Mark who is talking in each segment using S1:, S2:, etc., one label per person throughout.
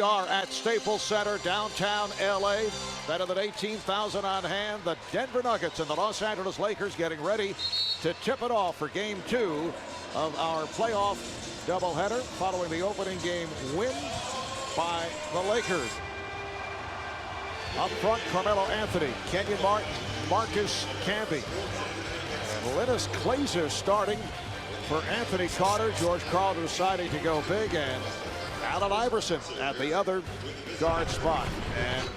S1: We are at Staples Center, downtown LA. Better than 18,000 on hand. The Denver Nuggets and the Los Angeles Lakers getting ready to tip it off for game 2 of our playoff doubleheader following the opening game win by the Lakers. Up front, Carmelo Anthony, Kenyon Martin, Marcus Camby, and Linus Glazer starting for Anthony Carter. George Karl deciding to go big, and Allen Iverson at the other guard spot. And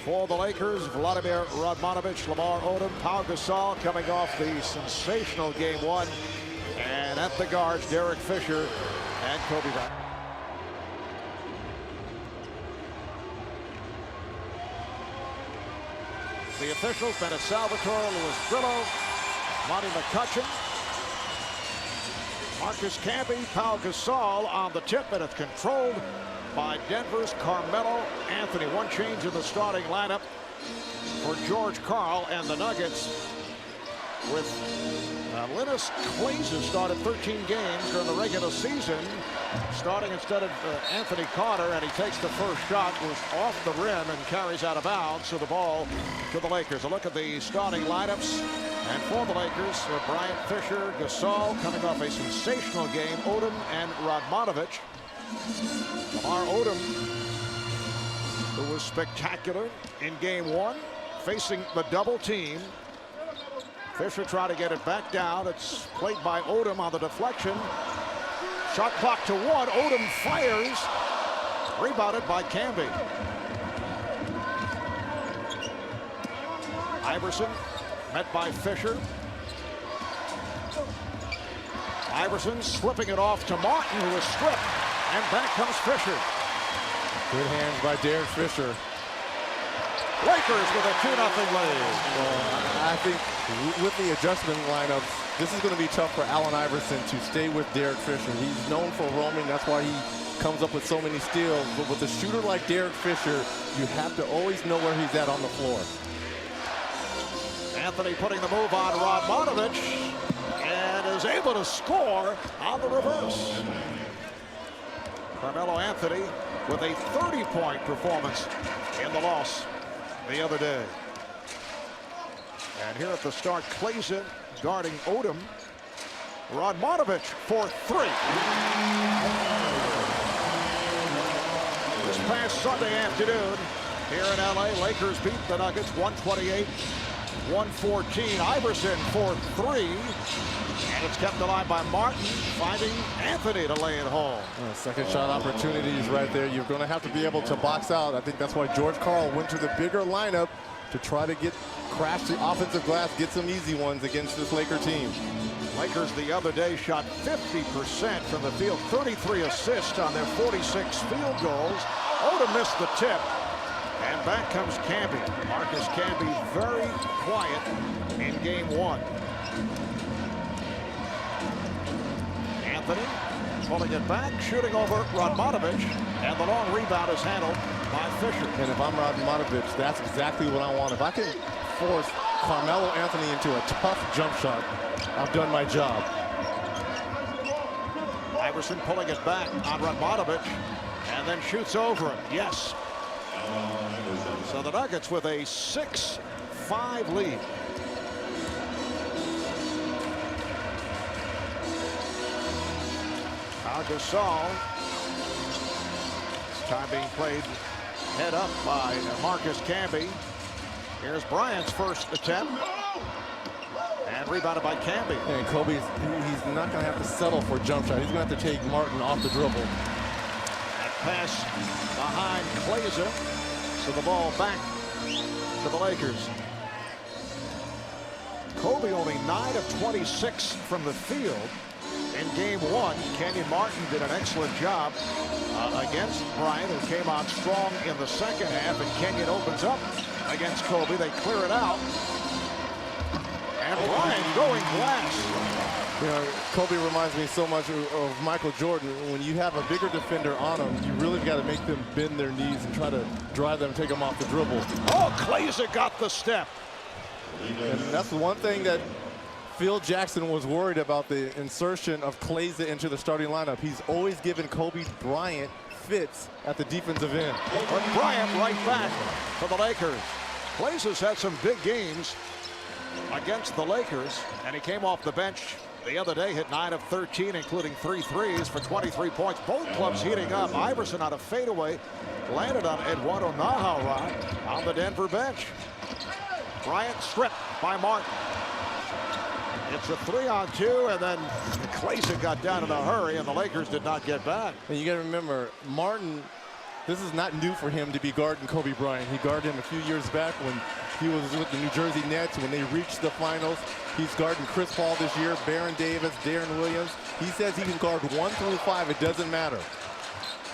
S1: for the Lakers, Vladimir Radmanovic, Lamar Odom, Pau Gasol coming off the sensational game 1. And at the guards, Derek Fisher and Kobe Bryant. The officials, Bennett Salvatore, Louis Brillo, Monty McCutcheon, Marcus Camby, Pau Gasol on the tip, and it's controlled by Denver's Carmelo Anthony. One change in the starting lineup for George Karl and the Nuggets, with Linus Glazer started 13 games during the regular season, starting instead of Anthony Carter, and he takes the first shot, was off the rim and carries out of bounds, so the ball to the Lakers. A look at the starting lineups. And for the Lakers, Bryant, Fisher, Gasol coming off a sensational game, Odom and Radmanovic. Lamar Odom, who was spectacular in game 1, facing the double team. Fisher trying to get it back down. It's played by Odom on the deflection. Shot clock to 1. Odom fires. Rebounded by Camby. Iverson met by Fisher. Iverson slipping it off to Martin, who is stripped. And back comes Fisher.
S2: Good hands by Derek Fisher.
S1: Lakers with a 2-0 lead.
S2: I think with the adjustment lineups, this is going to be tough for Allen Iverson to stay with Derek Fisher. He's known for roaming. That's why he comes up with so many steals. But with a shooter like Derek Fisher, you have to always know where he's at on the floor.
S1: Anthony putting the move on Radmanovic, and is able to score on the reverse. Carmelo Anthony with a 30-point performance in the loss the other day. And here at the start, Glazer guarding Odom. Radmanovic for 3. This past Sunday afternoon here in LA, Lakers beat the Nuggets 128-114. Iverson for 3. And it's kept alive by Martin, finding Anthony to lay it home.
S2: Second shot opportunities right there. You're going to have to be able to box out. I think that's why George Karl went to the bigger lineup to try to crash the offensive glass, get some easy ones against this Laker team.
S1: Lakers the other day shot 50% from the field, 33 assists on their 46 field goals. Odom missed the tip. And back comes Camby. Marcus Camby very quiet in game 1. Anthony pulling it back, shooting over Radmanovic, and the long rebound is handled by Fisher.
S2: And if I'm Radmanovic, that's exactly what I want. If I can force Carmelo Anthony into a tough jump shot, I've done my job.
S1: Iverson pulling it back on Radmanovic, and then shoots over him. Yes. So the Nuggets with a 6-5 lead. Pau Gasol. This time being played head up by Marcus Camby. Here's Bryant's first attempt. And rebounded by Camby.
S2: And Kobe's, he's not going to have to settle for a jump shot. He's going to have to take Martin off the dribble.
S1: That pass behind Glazer. So the ball back to the Lakers. Kobe only 9 of 26 from the field in game 1. Kenyon Martin did an excellent job against Bryant, who came on strong in the second half, and Kenyon opens up against Kobe. They clear it out. And Bryant going glass.
S2: You know, Kobe reminds me so much of Michael Jordan. When you have a bigger defender on them, you really got to make them bend their knees and try to drive them, take them off the dribble.
S1: Oh, Glazer got the step.
S2: And that's one thing that Phil Jackson was worried about, the insertion of Glazer into the starting lineup. He's always given Kobe Bryant fits at the defensive end.
S1: But Bryant right back for the Lakers. Blazers had some big games against the Lakers, and he came off the bench the other day, hit 9 of 13, including 3 threes for 23 points. Both clubs heating up. Iverson on a fadeaway, landed on Eduardo Nahara on the Denver bench. Bryant stripped by Martin. It's a 3-on-2, and then Clayson got down in a hurry, and the Lakers did not get back.
S2: And you got to remember, Martin, this is not new for him to be guarding Kobe Bryant. He guarded him a few years back when he was with the New Jersey Nets when they reached the finals. He's guarding Chris Paul this year, Baron Davis, Darren Williams. He says he can guard 1 through 5. It doesn't matter.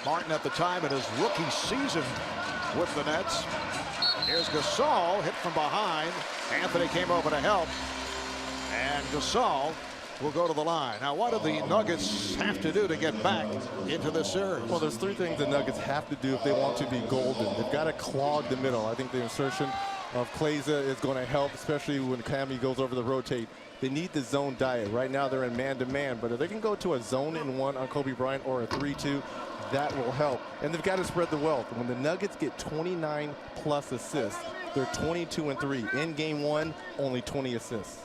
S1: Martin at the time in his rookie season with the Nets. Here's Gasol, hit from behind. Anthony came over to help. And Gasol will go to the line. Now, what do the Nuggets have to do to get back into this series?
S2: Well, there's 3 things the Nuggets have to do if they want to be golden. They've got to clog the middle. I think the insertion of Klaiza is going to help, especially when Camby goes over the rotate. They need the zone diet. Right now they're in man-to-man, but if they can go to a zone-and-1 on Kobe Bryant or a 3-2, that will help. And they've got to spread the wealth. When the Nuggets get 29+ assists, they're 22-3. In game 1, only 20 assists.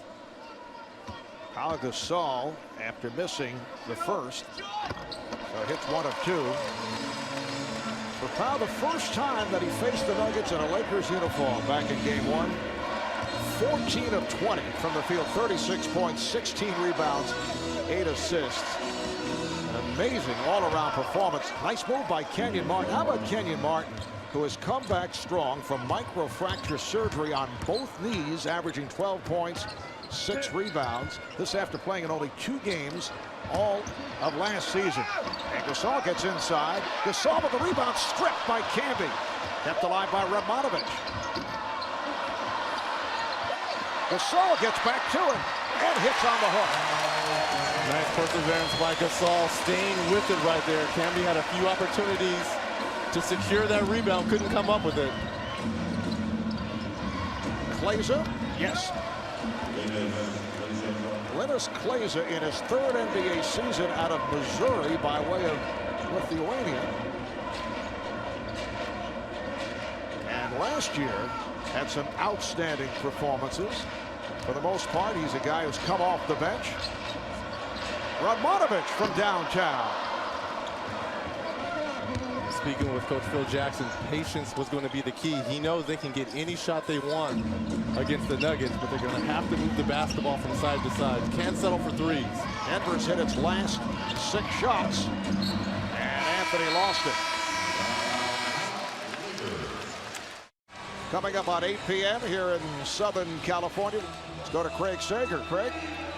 S1: Pau Gasol, after missing the first, so hits 1 of 2. For Pau, the first time that he faced the Nuggets in a Lakers uniform back in game 1. 14 of 20 from the field, 36 points, 16 rebounds, 8 assists. An amazing all-around performance. Nice move by Kenyon Martin. How about Kenyon Martin, who has come back strong from microfracture surgery on both knees, averaging 12 points, 6 rebounds. This after playing in only 2 games all of last season. And Gasol gets inside. Gasol with the rebound, stripped by Camby. Kept alive by Radmanovic. Gasol gets back to him and hits on the hook.
S2: Nice perseverance by Gasol, staying with it right there. Camby had a few opportunities to secure that rebound, couldn't come up with it.
S1: Klaiza, yes. Linus Klaiza in his 3rd NBA season out of Missouri by way of Lithuania. And last year had some outstanding performances. For the most part, he's a guy who's come off the bench. Radmanovic from downtown.
S2: Speaking with Coach Phil Jackson, patience was going to be the key. He knows they can get any shot they want against the Nuggets, but they're going to have to move the basketball from side to side. Can't settle for 3s.
S1: Denver's hit its last 6 shots, and Anthony lost it. Coming up on 8 p.m. here in Southern California, let's go to Craig Sager. Craig?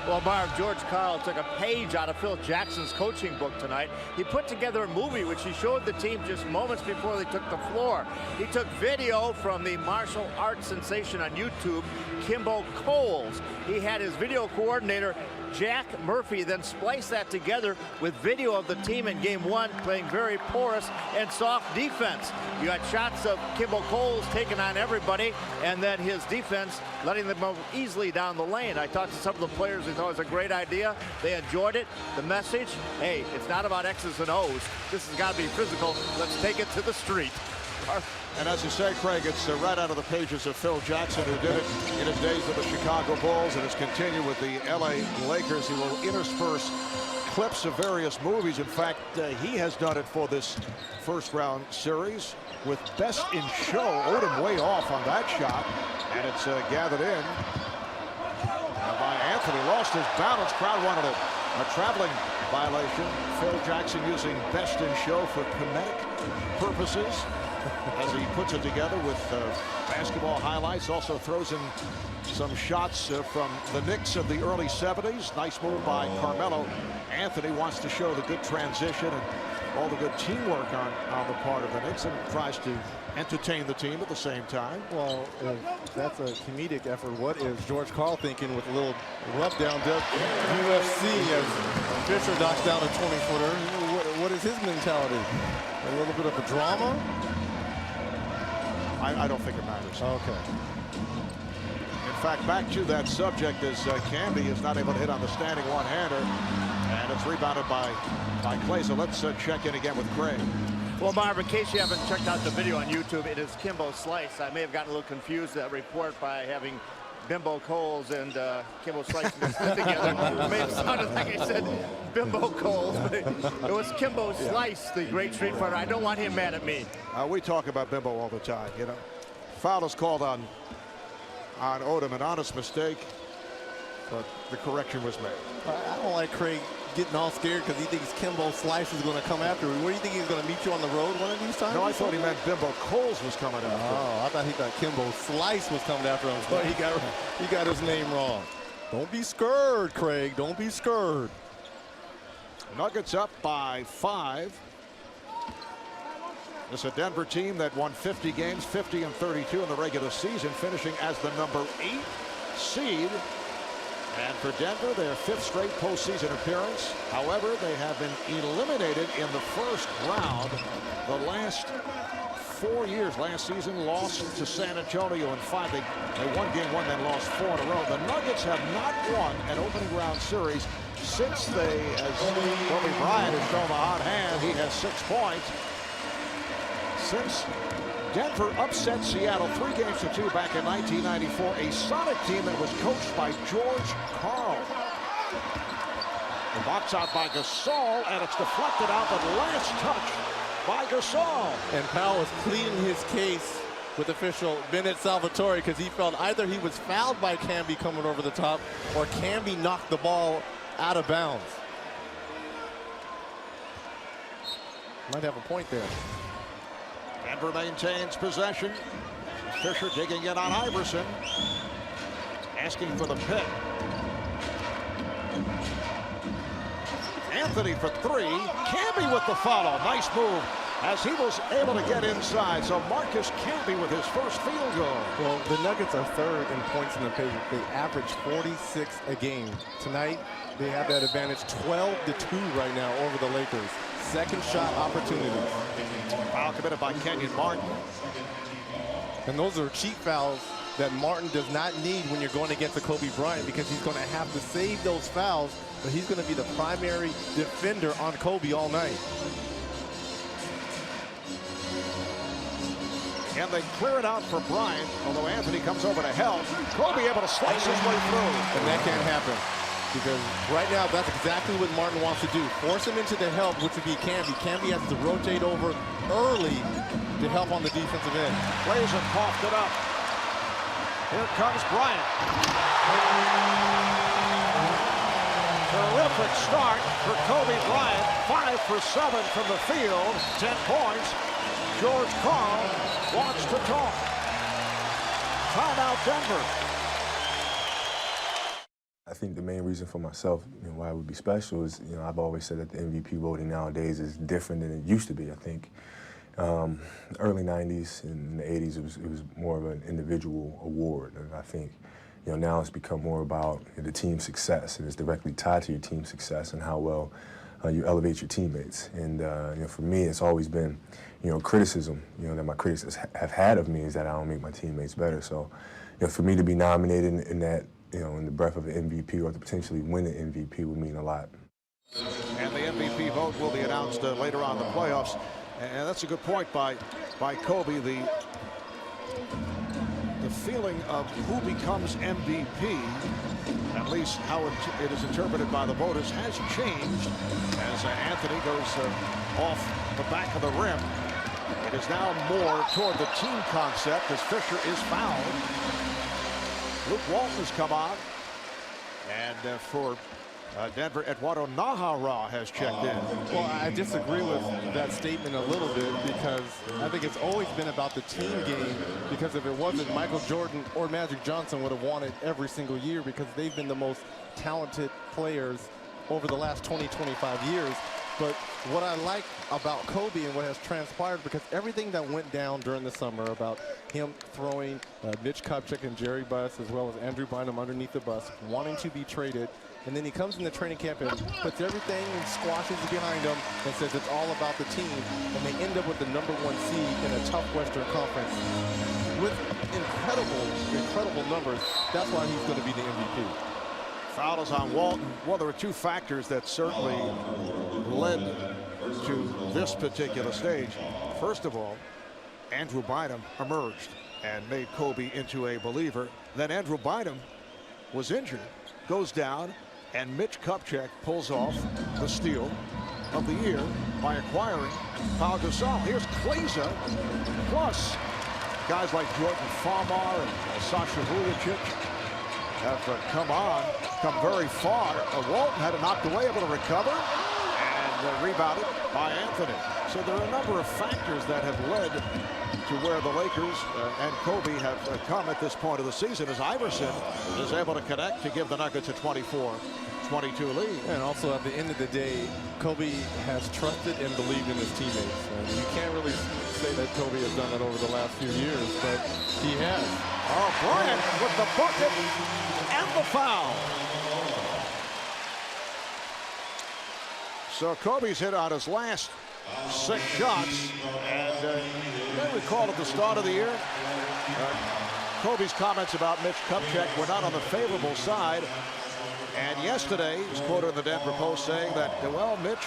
S3: Well, Mark, George Karl took a page out of Phil Jackson's coaching book tonight. He put together a movie which he showed the team just moments before they took the floor. He took video from the martial arts sensation on YouTube, Kimbo Coles. He had his video coordinator, Jack Murphy, then spliced that together with video of the team in game 1 playing very porous and soft defense. You got shots of Kimbo Coles taking on everybody, and then his defense letting them move easily down the lane. I talked to some of the players who thought it was a great idea. They enjoyed it. The message, hey, it's not about X's and O's. This has got to be physical. Let's take it to the street.
S1: And as you say, Craig, it's right out of the pages of Phil Jackson, who did it in his days with the Chicago Bulls and has continued with the LA Lakers. He will intersperse clips of various movies. In fact, he has done it for this first-round series with Best in Show. Odom way off on that shot, and it's gathered in by Anthony. Lost his balance. Crowd wanted a traveling violation. Phil Jackson using Best in Show for comedic purposes as he puts it together with basketball highlights. Also throws in some shots from the Knicks of the early 70s. Nice move by Carmelo. Anthony wants to show the good transition and all the good teamwork on the part of the Knicks, and tries to entertain the team at the same time.
S2: Well, that's a comedic effort. What is George Karl thinking with a little rub down UFC as Fisher knocks down a 20-footer? What is his mentality? A little bit of a drama?
S1: I don't think it matters.
S2: Okay.
S1: In fact, back to that subject, as Camby is not able to hit on the standing one-hander, and it's rebounded by Klaiza. Let's check in again with Craig.
S3: Well, Marv, in case you haven't checked out the video on YouTube, it is Kimbo Slice. I may have gotten a little confused that report by having Bimbo Coles and Kimbo Slice mixed in together. It may have sounded like I said Bimbo Coles, but it was Kimbo Slice, the great street fighter. I don't want him mad at me.
S1: We talk about Bimbo all the time, you know. Foul is called on Odom, an honest mistake, but the correction was made.
S2: I don't like Craig getting all scared because he thinks Kimbo Slice is going to come after him. Where do you think he's going to meet you on the road one of these times?
S1: No, I thought he meant Bimbo Coles was coming after him.
S2: Oh, I thought he thought Kimbo Slice was coming after him. So he got his name wrong. Don't be scared, Craig. Don't be scared.
S1: Nuggets up by 5. It's a Denver team that won 50 games, 50 and 32 in the regular season, finishing as the number 8 seed. And for Denver, their 5th straight postseason appearance. However, they have been eliminated in the first round the last 4 years. Last season, lost to San Antonio in 5. They won game 1, then lost 4 in a row. The Nuggets have not won an opening round series since they, as Kobe Bryant has shown the hot hand, he has 6 points. Since Denver upset Seattle 3 games to 2 back in 1994, a Sonic team that was coached by George Karl. The box out by Gasol, and it's deflected out, but last touch by Gasol.
S2: And Powell is pleading his case with official Bennett Salvatore because he felt either he was fouled by Camby coming over the top or Camby knocked the ball out of bounds. Might have a point there.
S1: Denver maintains possession. Fisher digging in on Iverson. Asking for the pick. Anthony for 3. Camby with the follow. Nice move as he was able to get inside. So Marcus Camby with his first field goal.
S2: Well, the Nuggets are 3rd in points in the paint. They average 46 a game. Tonight, they have that advantage 12-2 right now over the Lakers. Second shot opportunities.
S1: Foul committed by Kenyon Martin.
S2: And those are cheap fouls that Martin does not need when you're going against a Kobe Bryant because he's going to have to save those fouls, but he's going to be the primary defender on Kobe all night.
S1: And they clear it out for Bryant, although Anthony comes over to help. Kobe able to slice his way through.
S2: And that can't happen. Because right now, that's exactly what Martin wants to do. Force him into the help, which would be Camby. Camby has to rotate over early to help on the defensive end.
S1: Plays and coughed it up. Here comes Bryant. Terrific start for Kobe Bryant. 5 for 7 from the field. 10 points. George Karl wants to talk. Timeout Denver.
S4: I think the main reason for myself, why it would be special is, I've always said that the MVP voting nowadays is different than it used to be. I think early 90s and the 80s, it was more of an individual award. And I think, now it's become more about the team success, and it's directly tied to your team success and how well you elevate your teammates. And, for me, it's always been, criticism, that my critics have had of me is that I don't make my teammates better. So, for me to be nominated in that, in the breath of an MVP or to potentially win an MVP would mean a lot.
S1: And the MVP vote will be announced later on in the playoffs. And that's a good point by Kobe. The feeling of who becomes MVP, at least how it is interpreted by the voters, has changed as Anthony goes off the back of the rim. It is now more toward the team concept as Fisher is fouled. Luke Walton has come on, and for Denver, Eduardo Nahara has checked in.
S2: Well, I disagree with that statement a little bit because I think it's always been about the team game, because if it wasn't, Michael Jordan or Magic Johnson would have won it every single year because they've been the most talented players over the last 20, 25 years. But what I like about Kobe and what has transpired, because everything that went down during the summer about him throwing Mitch Kupchak and Jerry Buss as well as Andrew Bynum underneath the bus, wanting to be traded, and then he comes in the training camp and puts everything and squashes it behind him and says it's all about the team, and they end up with the #1 seed in a tough Western Conference with incredible numbers. That's why he's going to be the MVP.
S1: Foul is on Walton. Well, there were 2 factors that certainly led to this particular stage. First of all, Andrew Bynum emerged and made Kobe into a believer. Then Andrew Bynum was injured, goes down, and Mitch Kupchak pulls off the steal of the year by acquiring Pau Gasol. Here's Kleza, plus guys like Jordan Farmar and Sasha Vujacic have come very far. Walton had it knocked away, able to recover, and rebounded by Anthony. So there are a number of factors that have led to where the Lakers and Kobe have come at this point of the season, as Iverson is able to connect to give the Nuggets a 24-22 lead.
S2: And also at the end of the day, Kobe has trusted and believed in his teammates. And you can't really say that Kobe has done that over the last few years, but he has.
S1: Oh, Bryant with the bucket and the foul. So Kobe's hit on his last 6 shots, and you may recall at the start of the year, Kobe's comments about Mitch Kupchak were not on the favorable side. And yesterday, he's quoted in the Denver Post saying that, well, Mitch,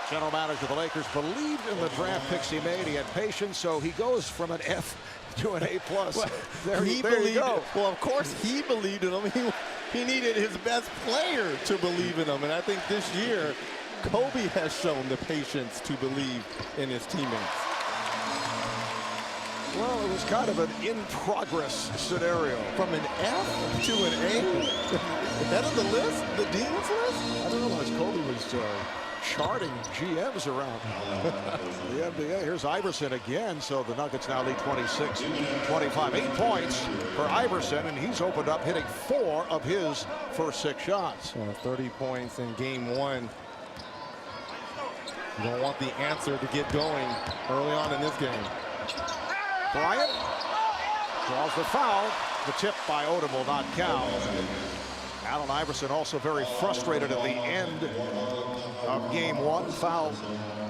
S1: general manager of the Lakers, believed in the draft picks he made. He had patience, so he goes from an F to an A+.
S2: Well,
S1: there you go.
S2: Well, of course, he believed in him. He needed his best player to believe in him. And I think this year, Kobe has shown the patience to believe in his teammates.
S1: Well, it was kind of an in-progress scenario.
S2: From an F to an A? Head of the list? The dean's list?
S1: I don't know, as Kobe was charting GMs around the NBA. Here's Iverson again, so the Nuggets now lead 26-25. 8 points for Iverson, and he's opened up hitting 4 of his first 6 shots.
S2: 30 points in game 1. You don't want the answer to get going early on in this game.
S1: Bryant draws the foul. The tip by Odom will not count. Allen Iverson also very frustrated at the end of game 1. Foul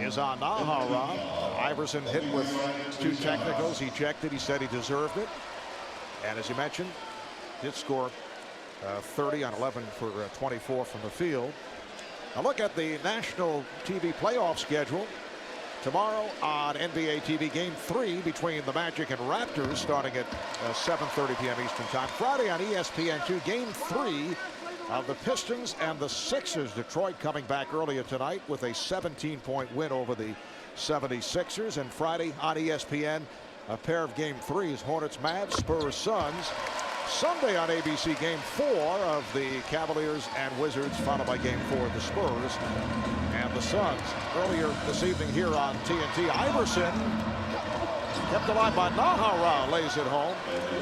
S1: is on Nahara. Iverson hit with 2 technicals, ejected. He said he deserved it. And as you mentioned, did score 30 on 11 for 24 from the field. Now look at the national TV playoff schedule. Tomorrow on NBA TV, Game 3 between the Magic and Raptors starting at 7:30 p.m. Eastern Time. Friday on ESPN2, Game 3 of the Pistons and the Sixers. Detroit coming back earlier tonight with a 17-point win over the 76ers. And Friday on ESPN, a pair of Game 3s, Hornets, Mavs, Spurs, Suns. Sunday on ABC, Game 4 of the Cavaliers and Wizards, followed by Game 4 of the Spurs and the Suns. Earlier this evening here on TNT, Iverson kept alive by Nahara, lays it home.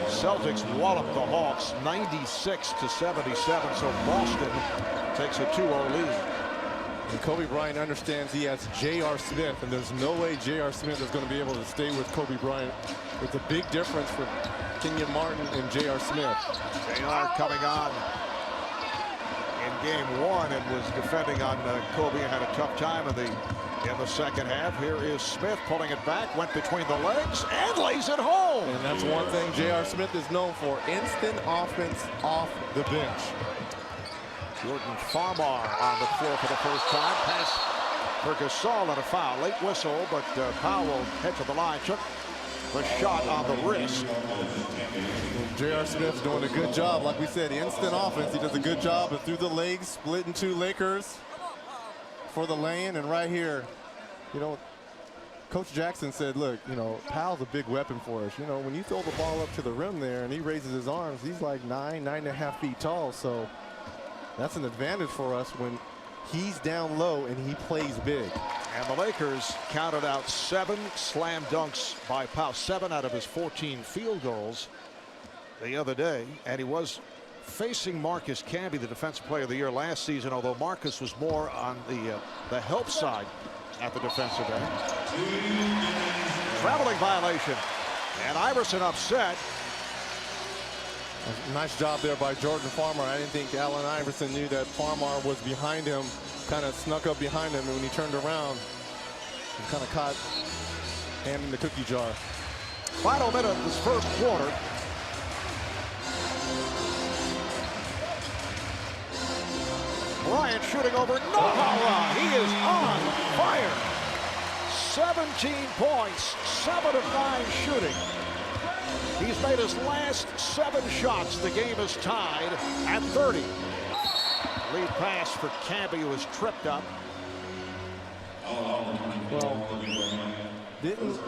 S1: Celtics wallop the Hawks 96-77, so Boston takes a 2-0 lead.
S2: And Kobe Bryant understands he has J.R. Smith, and there's no way J.R. Smith is going to be able to stay with Kobe Bryant. It's a big difference for Kenyon Martin and J.R. Smith.
S1: J.R. coming on in game 1 and was defending on Kobe and had a tough time in the second half. Here is Smith pulling it back, went between the legs and lays it home.
S2: And that's one thing J.R. Smith is known for, instant offense off the bench.
S1: Jordan Farmar on the floor for the first time. Pass for Gasol and a foul. Late whistle, but Powell head to the line. Took the shot on the wrist.
S2: J.R. Smith's doing a good job. Like we said, instant offense. He does a good job of through the legs, split in 2 Lakers for the lane. And right here, you know, Coach Jackson said, look, you know, Powell's a big weapon for us. You know, when you throw the ball up to the rim there and he raises his arms, he's like 9.5 feet tall. So that's an advantage for us when he's down low and he plays big.
S1: And the Lakers counted out 7 slam dunks by Powell, 7 out of his 14 field goals the other day. And he was facing Marcus Camby, the Defensive Player of the Year last season, although Marcus was more on the help side at the defensive end. Traveling violation. And Iverson upset.
S2: Nice job there by Jordan Farmar. I didn't think Allen Iverson knew that Farmar was behind him, kind of snuck up behind him, and when he turned around, he kind of caught hand in the cookie jar.
S1: Final minute of this first quarter. Bryant shooting over Nohara. He is on fire. 17 points, 7 of 9 shooting. He's made his last 7 shots. The game is tied at 30. Lead pass for Camby, who was tripped up.
S2: Well, didn't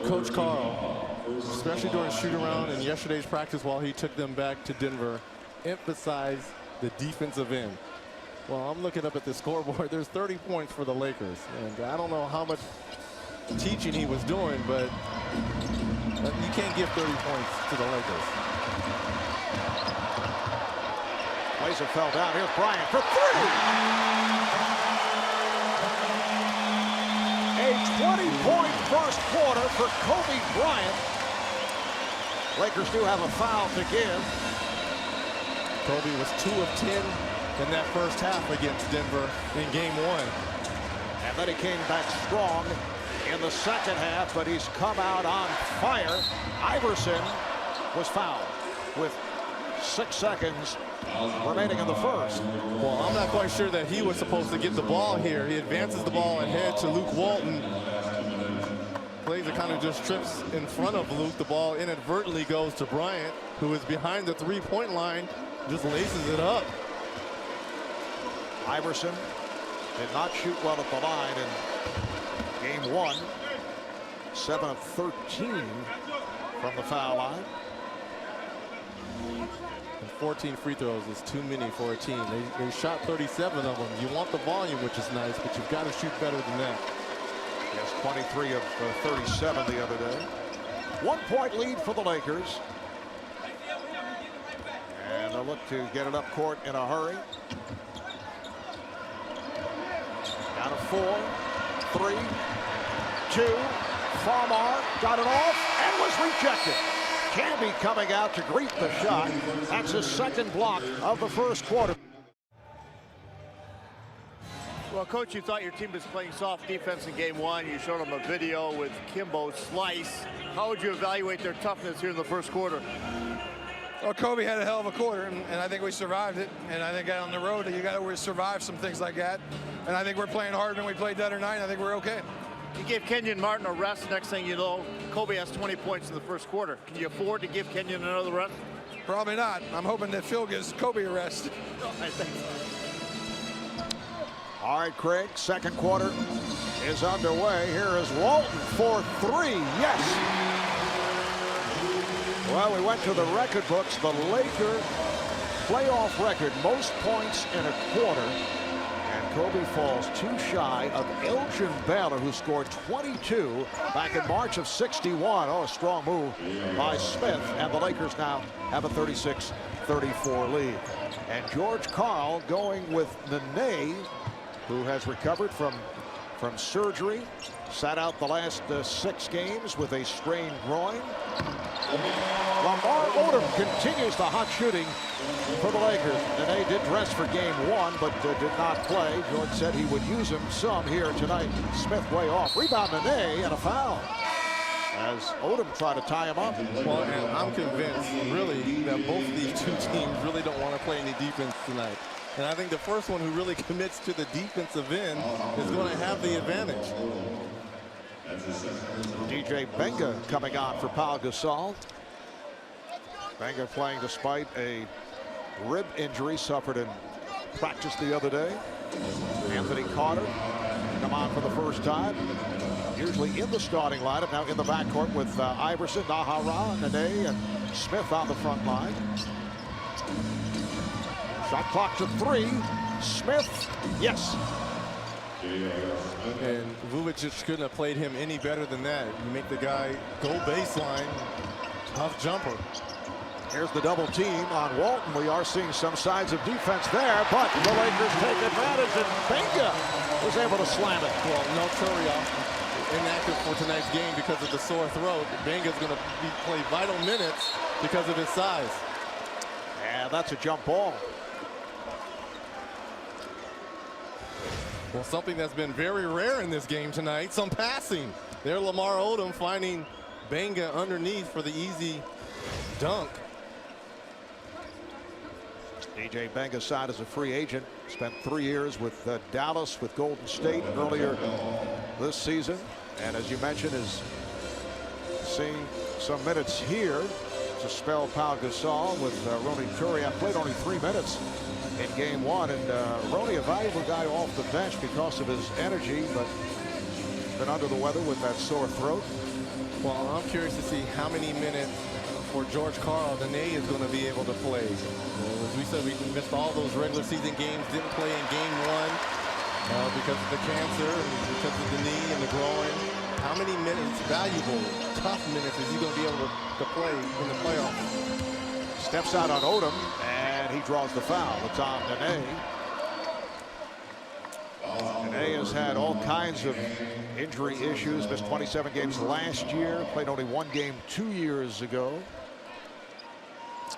S2: Coach Carl, especially during shoot-around and yesterday's practice while he took them back to Denver, emphasize the defensive end? Well, I'm looking up at the scoreboard. There's 30 points for the Lakers. And I don't know how much teaching he was doing, but you can't give 30 points to the Lakers.
S1: Blazer fell down. Here's Bryant for 3. A 20-point first quarter for Kobe Bryant. Lakers do have a foul to give.
S2: Kobe was 2 of 10 in that first half against Denver in game 1.
S1: And then he came back strong in the second half, but he's come out on fire. Iverson was fouled with 6 seconds remaining in the first.
S2: Well, I'm not quite sure that he was supposed to get the ball here. He advances the ball ahead to Luke Walton. Blazer kind of just trips in front of Luke. The ball inadvertently goes to Bryant, who is behind the 3-point line, just laces it up.
S1: Iverson did not shoot well at the line in game 1. 7 of 13 from the foul line.
S2: And 14 free throws is too many for a team. They shot 37 of them. You want the volume, which is nice, but you've got to shoot better than that.
S1: Yes, 23 of 37 the other day. 1-point lead for the Lakers. And they'll look to get it up court in a hurry. Down to 4, 3, 2. Farmar got it off and was rejected. Camby coming out to greet the shot. That's his second block of the first quarter.
S3: Well, Coach, you thought your team was playing soft defense in game 1. You showed them a video with Kimbo Slice. How would you evaluate their toughness here in the first quarter?
S5: Well, Kobe had a hell of a quarter, and I think we survived it. And I think on the road, you got to survive some things like that. And I think we're playing harder than we played the other night. I think we're okay.
S3: You gave Kenyon Martin a rest. Next thing you know, Kobe has 20 points in the first quarter. Can you afford to give Kenyon another rest?
S5: Probably not. I'm hoping that Phil gives Kobe a rest.
S3: I think so.
S1: All right, Craig, second quarter is underway. Here is Walton for 3. Yes. Well, we went to the record books. The Laker playoff record, most points in a quarter. And Kobe falls too shy of Elgin Baylor, who scored 22 back in March of '61. Oh, a strong move by Smith. And the Lakers now have a 36-34 lead. And George Karl going with Nene, who has recovered from surgery. Sat out the last 6 games with a sprained groin. Lamar Odom continues the hot shooting for the Lakers. Nene did dress for game 1, but did not play. George said he would use him some here tonight. Smith way off. Rebound Nene and a foul as Odom tried to tie him up.
S2: Well, and I'm convinced, really, that both of these 2 teams really don't want to play any defense tonight. And I think the first one who really commits to the defensive end is going to have the advantage.
S1: DJ Benga coming on for Pau Gasol. Benga playing despite a rib injury suffered in practice the other day. Anthony Carter come on for the first time. Usually in the starting lineup, now in the backcourt with Iverson, Nahara, Nene, and Smith on the front line. Shot clock to 3. Smith, yes.
S2: And Vujicic couldn't have played him any better than that. You make the guy go baseline. Tough jumper.
S1: Here's the double team on Walton. We are seeing some signs of defense there, but the Lakers take advantage, and Benga was able to slam it.
S2: Well, no Turiaf inactive for tonight's game because of the sore throat. Benga's going to play vital minutes because of his size.
S1: And that's a jump ball.
S2: Well, something that's been very rare in this game tonight, some passing. There, Lamar Odom finding Benga underneath for the easy dunk.
S1: DJ Benga signed as a free agent. Spent 3 years with Dallas, with Golden State earlier this season. And as you mentioned, is seeing some minutes here to spell Pau Gasol with Ronny Turiaf. Played only 3 minutes in game 1. And Ronny, a valuable guy off the bench because of his energy, but been under the weather with that sore throat.
S2: Well, I'm curious to see how many minutes for George Karl Dene is going to be able to play. As we said, we missed all those regular season games, didn't play in game 1 because of the cancer and because of the knee and the groin. How many minutes, valuable, tough minutes, is he going to be able to play in the playoffs?
S1: Steps out on Odom, and he draws the foul. It's on Dene. Dene has had all kinds of injury issues. Missed 27 games last year. Played only 1 game 2 years ago.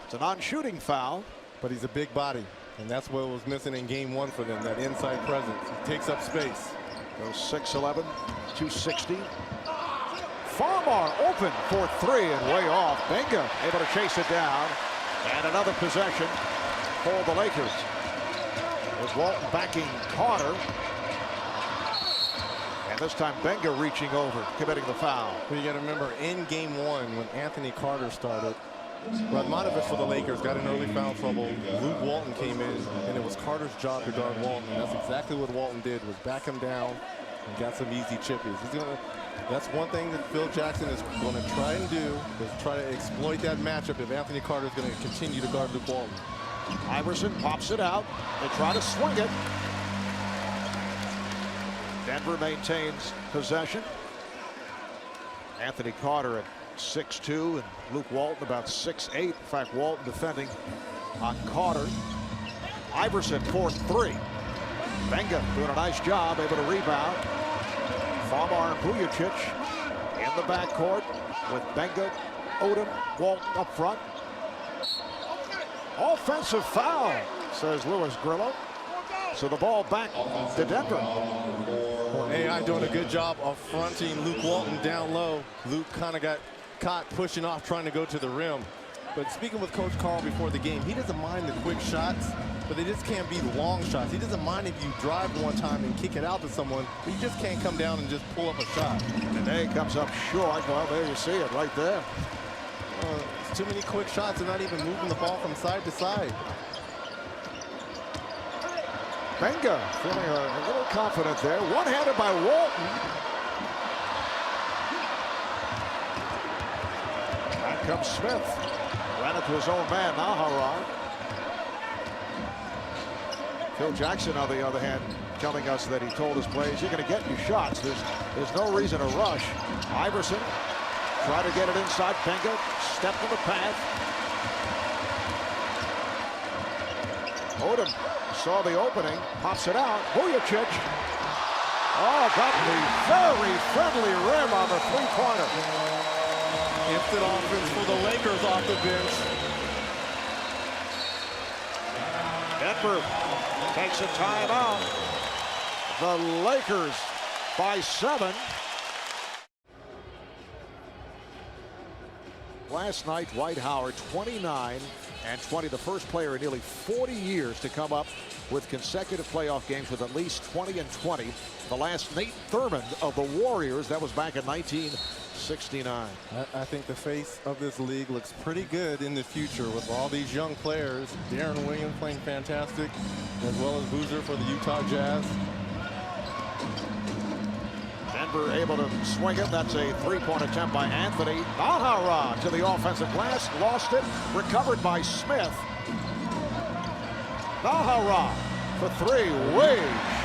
S1: It's a non-shooting foul.
S2: But he's a big body, and that's what was missing in game 1 for them, that inside presence. He takes up space.
S1: Goes 6'11", 260. Farmar open for 3 and way off. Benga able to chase it down. And another possession for the Lakers. There's Walton backing Carter. And this time Benga reaching over, committing the foul.
S2: Well, you got to remember, in game 1, when Anthony Carter started, Radmanovich for the Lakers got in early foul trouble. Luke Walton came in, and it was Carter's job to guard Walton. And that's exactly what Walton did, was back him down and got some easy chippies. That's one thing that Phil Jackson is going to try and do, is try to exploit that matchup if Anthony Carter is going to continue to guard Luke Walton.
S1: Iverson pops it out. They try to swing it. Denver maintains possession. Anthony Carter at 6'2", and Luke Walton about 6'8". In fact, Walton defending on Carter. Iverson for 3. Benga doing a nice job, able to rebound. Farmar and Vujacic in the backcourt with Benga, Odom, Walton up front. Offensive foul, says Louis Grillo. So the ball back to Denver.
S2: Well, AI doing a good job of fronting Luke Walton down low. Luke kind of got caught pushing off, trying to go to the rim. But speaking with Coach Karl before the game, he doesn't mind the quick shots, but they just can't be long shots. He doesn't mind if you drive one time and kick it out to someone, but you just can't come down and just pull up a shot.
S1: Dene comes up short. Well, there you see it right there.
S2: It's too many quick shots. They're not even moving the ball from side to side.
S1: Benga feeling a little confident there. One-handed by Walton. Back comes Smith. Ran into his own man, Naharan. Phil Jackson, on the other hand, telling us that he told his players, you're going to get your shots. There's no reason to rush. Iverson try to get it inside. Benga stepped in the path. Odom saw the opening, pops it out. Vujacic. Oh, got the very friendly rim on the three-pointer.
S2: Instant offense for the Lakers off the bench.
S1: Denver takes a timeout. The Lakers by 7. Last night, Dwight Howard, 29 and 20, the first player in nearly 40 years to come up with consecutive playoff games with at least 20 and 20. The last, Nate Thurmond of the Warriors. That was back in 1969.
S2: I think the face of this league looks pretty good in the future with all these young players. Deron Williams playing fantastic, as well as Boozer for the Utah Jazz.
S1: Denver able to swing it. That's a three-point attempt by Anthony. Naharan to the offensive glass. Lost it. Recovered by Smith. Naharan for 3. Way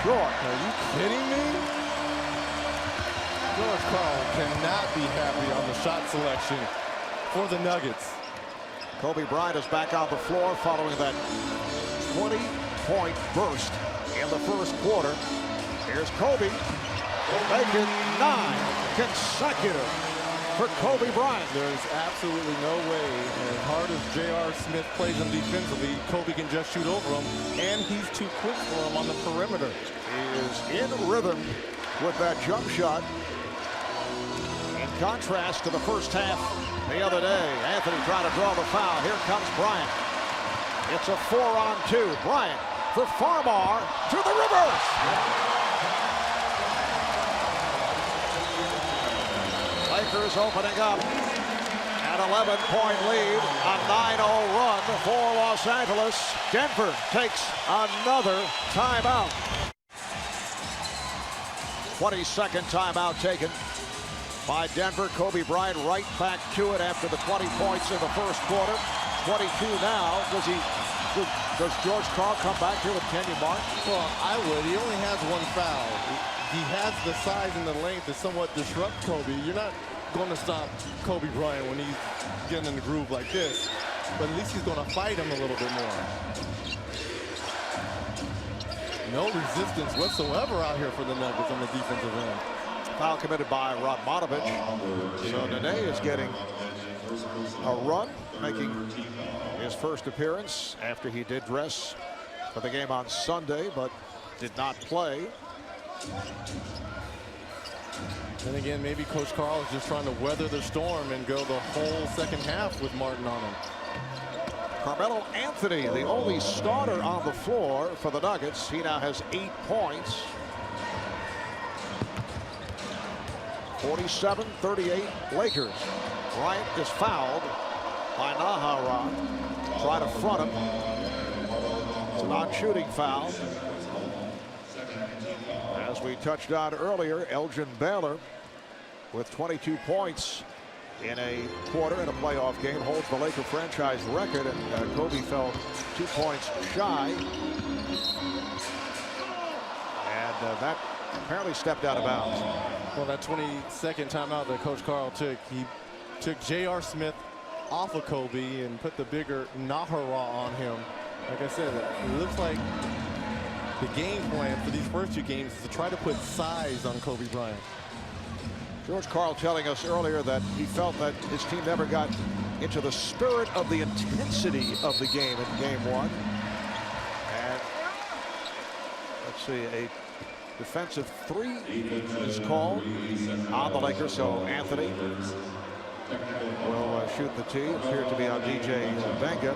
S1: short.
S2: Are you kidding me? George Karl cannot be happy on the shot selection for the Nuggets.
S1: Kobe Bryant is back on the floor following that 20-point burst in the first quarter. Here's Kobe. Making 9 consecutive for Kobe Bryant.
S2: There's absolutely no way, as hard as J.R. Smith plays him defensively, Kobe can just shoot over him, and he's too quick for him on the perimeter.
S1: He is in rhythm with that jump shot. In contrast to the first half the other day, Anthony trying to draw the foul. Here comes Bryant. It's a 4-on-2. Bryant for Farmar to the reverse. Lakers opening up an 11-point lead, a 9-0 run for Los Angeles. Denver takes another timeout. 22nd timeout taken by Denver. Kobe Bryant right back to it after the 20 points in the first quarter. 22 now. Does George Karl come back here with Kenyon Martin?
S2: Well, I would. He only has one foul. He has the size and the length to somewhat disrupt Kobe. You're not going to stop Kobe Bryant when he's getting in the groove like this, but at least he's going to fight him a little bit more. No resistance whatsoever out here for the Nuggets on the defensive end.
S1: Foul committed by Radmanovic. So Nene is getting a run, making his first appearance after he did dress for the game on Sunday, but did not play.
S2: And again, maybe Coach Karl is just trying to weather the storm and go the whole second half with Martin on him.
S1: Carmelo Anthony, the only starter on the floor for the Nuggets. He now has 8 points. 47-38 Lakers. Bryant is fouled by Nahara. Try to front him. It's a non-shooting foul. As we touched on earlier, Elgin Baylor with 22 points in a quarter in a playoff game holds the Laker franchise record, and Kobe fell 2 points shy. And that apparently stepped out of bounds.
S2: Well, that 22nd timeout that Coach Karl took, he took J.R. Smith off of Kobe and put the bigger Nahara on him. Like I said, it looks like the game plan for these first 2 games is to try to put size on Kobe Bryant.
S1: George Karl telling us earlier that he felt that his team never got into the spirit of the intensity of the game in game 1. And let's see, a defensive 3 is called on the Lakers. So Anthony will shoot the tee. Appeared to be on DJ Benga.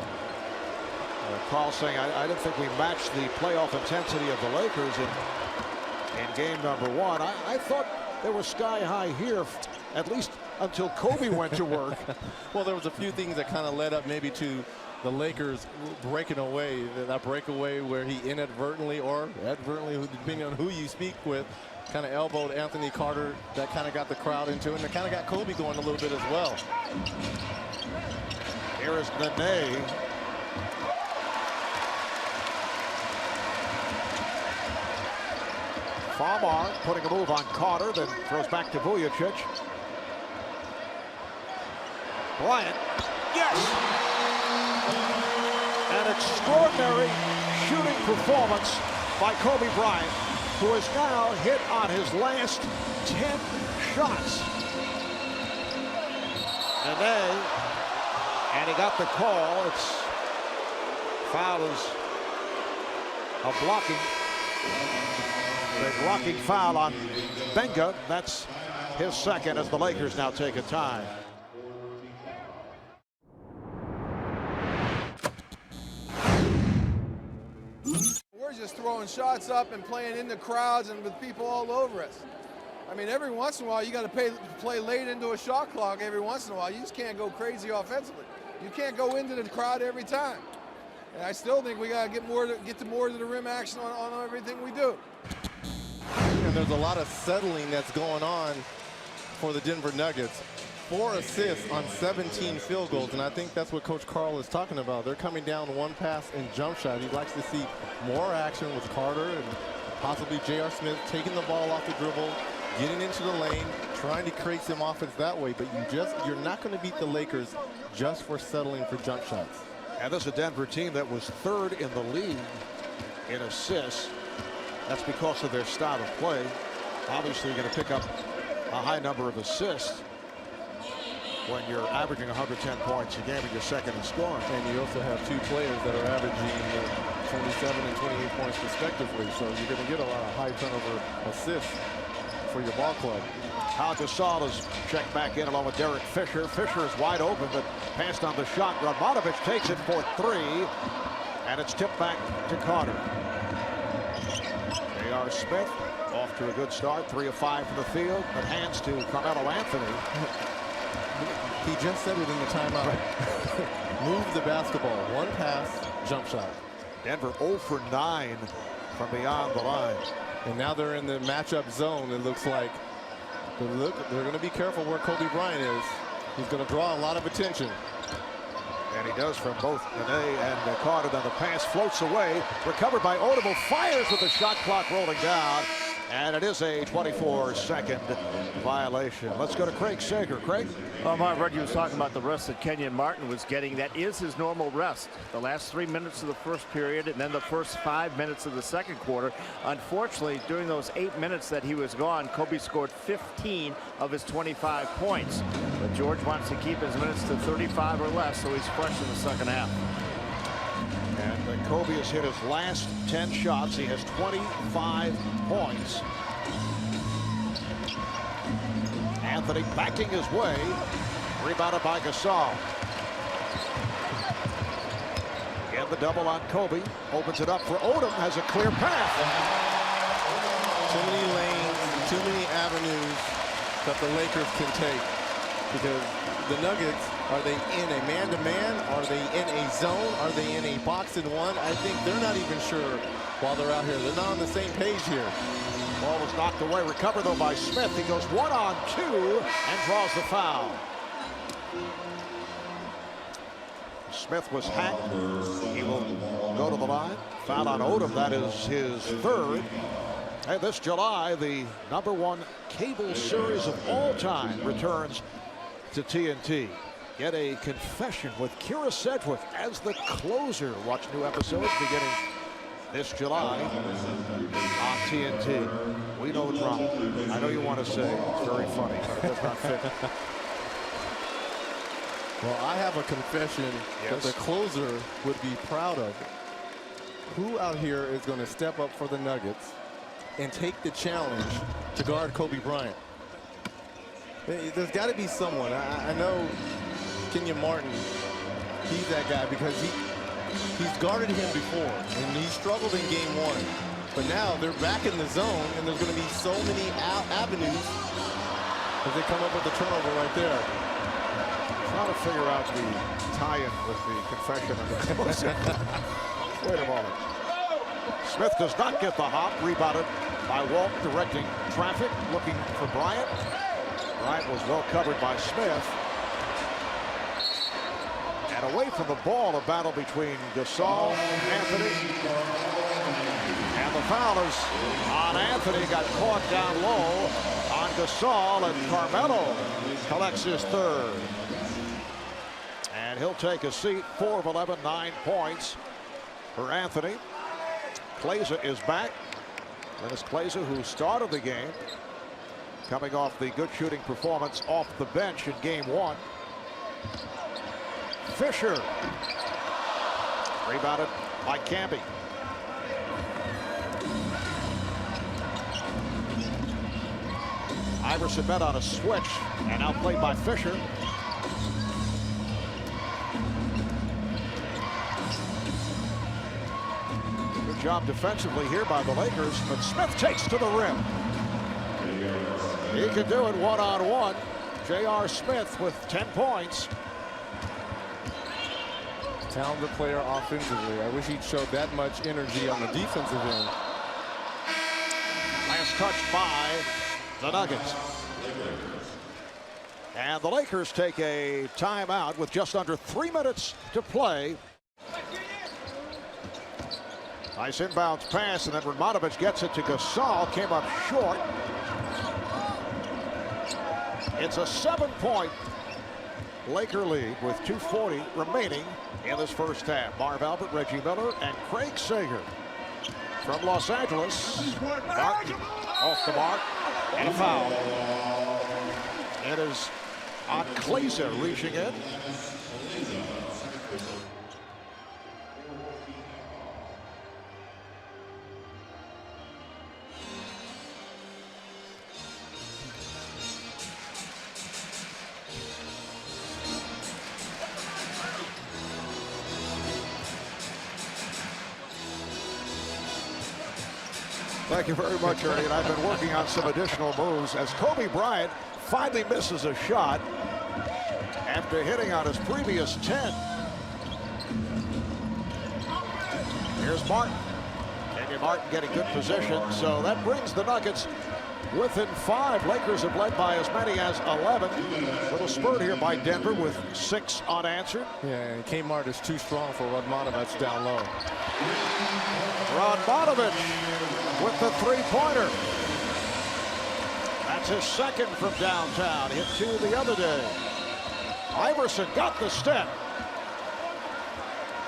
S1: Karl saying, I didn't think we matched the playoff intensity of the Lakers in game number 1. I thought they were sky high here, at least until Kobe went to work.
S2: Well, there was a few things that kind of led up maybe to the Lakers breaking away. That breakaway where he inadvertently or advertently, depending on who you speak with, kind of elbowed Anthony Carter. That kind of got the crowd into it, and it kind of got Kobe going a little bit as well.
S1: Here is Nene. Farmar putting a move on Carter, then throws back to Vujicic. Bryant, yes! An extraordinary shooting performance by Kobe Bryant, who has now hit on his last 10 shots. And he got the call. It's foul is a blocking foul on Benga. That's his second as the Lakers now take a time.
S5: We're just throwing shots up and playing in the crowds and with people all over us. I mean, every once in a while, you got to play late into a shot clock every once in a while. You just can't go crazy offensively. You can't go into the crowd every time. And I still think we got to get to more to the rim action on everything we do.
S2: And there's a lot of settling that's going on for the Denver Nuggets. 4 assists on 17 field goals, and I think that's what Coach Karl is talking about. They're coming down 1 pass and jump shot. He likes to see more action with Carter and possibly J.R. Smith taking the ball off the dribble, getting into the lane, trying to create some offense that way. But you're not going to beat the Lakers just for settling for jump shots.
S1: And this is a Denver team that was 3rd in the league in assists. That's because of their style of play. Obviously, you're going to pick up a high number of assists when you're averaging 110 points a game and you're second in scoring.
S2: And you also have 2 players that are averaging 27 and 28 points respectively. So you're going to get a lot of high turnover assists for your ball club.
S1: Pau Gasol is checked back in along with Derek Fisher. Fisher is wide open, but passed on the shot. Radmanovic takes it for 3. And it's tipped back to Carter. J.R. Smith off to a good start, 3 of 5 from the field, but hands to Carmelo Anthony.
S2: He just said it in the timeout. Right. Move the basketball. One pass, jump shot.
S1: Denver 0 for 9 from beyond the line.
S2: And now they're in the matchup zone, it looks like. But look, they're going to be careful where Kobe Bryant is. He's going to draw a lot of attention.
S1: And he does from both Nene and Carter. Then the pass floats away. Recovered by Odom, fires with the shot clock rolling down. And it is a 24-second violation. Let's go to Craig Sager. Craig?
S3: Well, Mark, Reggie was talking about the rest that Kenyon Martin was getting. That is his normal rest. The last 3 minutes of the first period and then the first 5 minutes of the second quarter. Unfortunately, during those 8 minutes that he was gone, Kobe scored 15 of his 25 points. But George wants to keep his minutes to 35 or less, so he's fresh in the second half.
S1: And Kobe has hit his last 10 shots. He has 25 points. Anthony backing his way. Rebounded by Gasol. Again, the double on Kobe. Opens it up for Odom. Has a clear path.
S2: Too many lanes, too many avenues that the Lakers can take. Because the Nuggets, are they in a man-to-man? Are they in a zone? Are they in a box-and-one? I think they're not even sure while they're out here. They're not on the same page here.
S1: Ball was knocked away. Recovered, though, by Smith. He goes 1-on-2 and draws the foul. Smith was hacked. He will go to the line. Foul on Odom. That is his third. And this July, the #1 cable series of all time returns to TNT. Get a confession with Kira Sedgwick as the closer. Watch new episodes beginning this July on TNT. We know drama. I know you want to say it's very funny, but it does not fit.
S2: Well, I have a confession that the closer would be proud of. Who out here is going to step up for the Nuggets and take the challenge to guard Kobe Bryant? There's got to be someone. I know Kenyon Martin, he's that guy because he's guarded him before, and he struggled in game 1. But now they're back in the zone, and there's going to be so many avenues as they come up with the turnover right there.
S1: Trying to figure out the tie-in with the confession and the closer. Wait a moment. Smith does not get the hop. Rebounded by Walt, directing traffic, looking for Bryant. Bryant was well covered by Smith. And away from the ball, a battle between Gasol and Anthony. And the foul is on Anthony. Got caught down low on Gasol, and Carmelo collects his third. And he'll take a seat. 4 of 11, 9 points for Anthony. Kleza is back. Dennis Kleza, who started the game, coming off the good shooting performance off the bench in game 1. Fisher. Rebounded by Camby. Iverson met on a switch and now played by Fisher. Good job defensively here by the Lakers, but Smith takes to the rim. He can do it 1-on-1. J.R. Smith with 10 points.
S2: Talented player offensively. I wish he'd showed that much energy on the defensive end.
S1: Last touch by the Nuggets. And the Lakers take a timeout with just under 3 minutes to play. Nice inbounds pass, and then Radmanovic gets it to Gasol. Came up short. It's a 7-point Laker lead with 2:40 remaining in this first half. Marv Albert, Reggie Miller, and Craig Sager from Los Angeles. Martin off the mark and a foul. It is on Kleza reaching in. Thank you very much, Ernie. And I've been working on some additional moves as Kobe Bryant finally misses a shot after hitting on his previous 10. Here's Martin. Damian Martin getting good position, so that brings the Nuggets within 5. Lakers have led by as many as 11. Little spurt here by Denver with 6 unanswered.
S2: Yeah, and Kmart is too strong for Radmanovic down low.
S1: Radmanovic with the three-pointer. That's his second from downtown. Hit 2 the other day. Iverson got the step.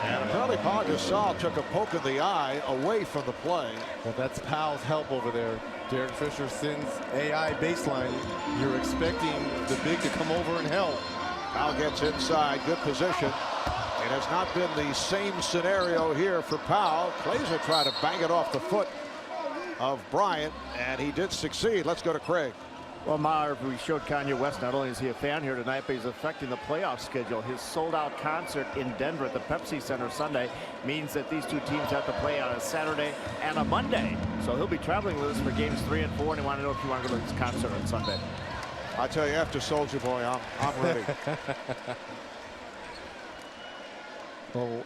S1: And apparently Pau Gasol took a poke in the eye away from the play.
S2: Well, that's Powell's help over there. Derek Fisher sends AI baseline. You're expecting the big to come over and help.
S1: Powell gets inside, good position. It has not been the same scenario here for Powell. Glazer tried to bang it off the foot of Bryant, and he did succeed. Let's go to Craig.
S3: Well, Marv, we showed Kanye West. Not only is he a fan here tonight, but he's affecting the playoff schedule. His sold-out concert in Denver at the Pepsi Center Sunday means that these two teams have to play on a Saturday and a Monday. So he'll be traveling with us for games 3 and 4, and he wanted to know if you want to go to this concert on Sunday.
S1: I tell you, after Soldier Boy, I'm ready.
S2: Well,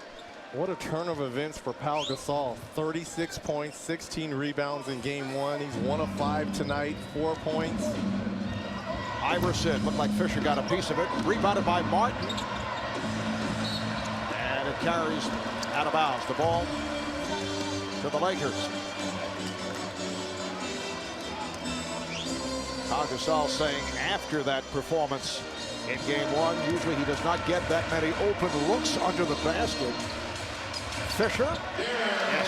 S2: what a turn of events for Pau Gasol. 36 points, 16 rebounds in game 1. He's 1 of 5 tonight, 4 points.
S1: Iverson looked like Fisher got a piece of it. Rebounded by Martin. And it carries out of bounds. The ball to the Lakers. Pau Gasol saying after that performance in game 1, usually he does not get that many open looks under the basket. Fisher. Yes.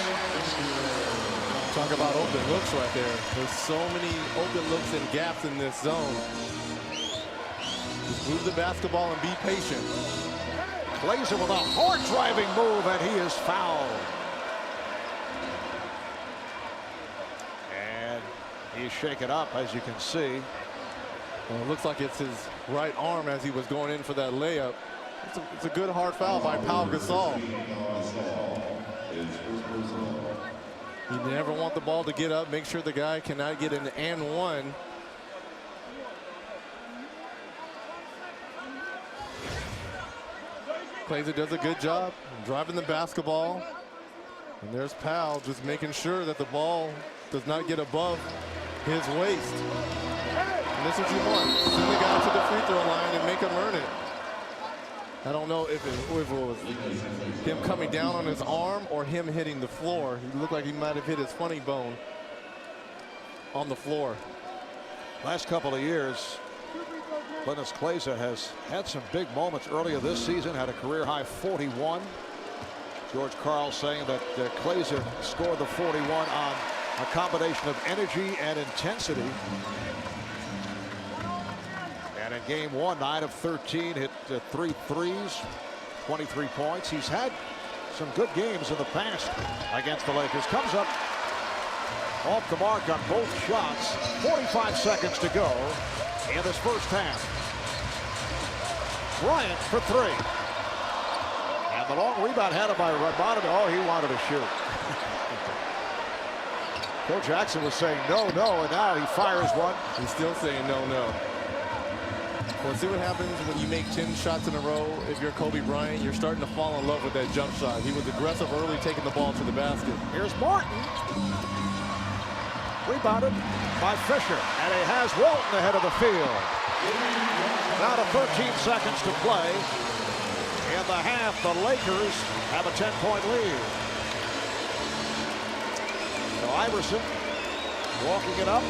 S2: Talk about open looks right there. There's so many open looks and gaps in this zone. Just move the basketball and be patient.
S1: Glazer with a hard driving move, and he is fouled. And he's shaken up, as you can see.
S2: Well, it looks like it's his right arm as he was going in for that layup. It's a good hard foul by Pau Gasol. You never want the ball to get up. Make sure the guy cannot get an and one. Glazer does a good job driving the basketball. And there's Pau just making sure that the ball does not get above his waist. And this is what you want. Send the guy to the free throw line and make him earn it. I don't know if it was him coming down on his arm or him hitting the floor. He looked like he might have hit his funny bone on the floor.
S1: Last couple of years, Dennis Glazer has had some big moments. Earlier this season, had a career-high 41. George Karl saying that Glazer scored the 41 on a combination of energy and intensity. And in game 1, 9 of 13, hit 3 threes, 23 points. He's had some good games in the past against the Lakers. Comes up off the mark on both shots. 45 seconds to go in this first half. Bryant for 3. And the long rebound handled by Radmanovic. Oh, he wanted to shoot. Phil Jackson was saying no, no, and now he fires one.
S2: He's still saying no, no. Well, see what happens when you make 10 shots in a row. If you're Kobe Bryant, you're starting to fall in love with that jump shot. He was aggressive early, taking the ball to the basket.
S1: Here's Martin. Rebounded by Fisher. And he has Walton ahead of the field. Down to 13 seconds to play. In the half, the Lakers have a 10-point lead. So Iverson walking it up,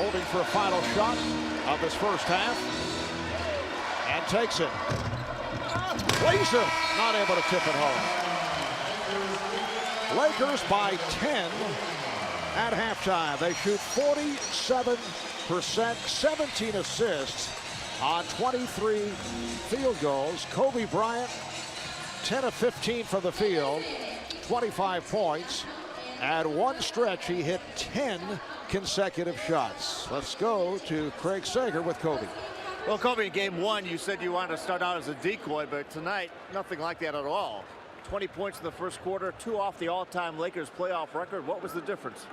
S1: holding for a final shot of this first half. And takes it. Glazer not able to tip it home. Lakers by 10 at halftime. They shoot 47%, 17 assists on 23 field goals. Kobe Bryant, 10 of 15 from the field, 25 points. At one stretch, he hit 10 consecutive shots. Let's go to Craig Sager with Kobe.
S3: Well, Kobe, in game 1, you said you wanted to start out as a decoy, but tonight, nothing like that at all. 20 points in the first quarter, 2 off the all-time Lakers playoff record. What was the difference?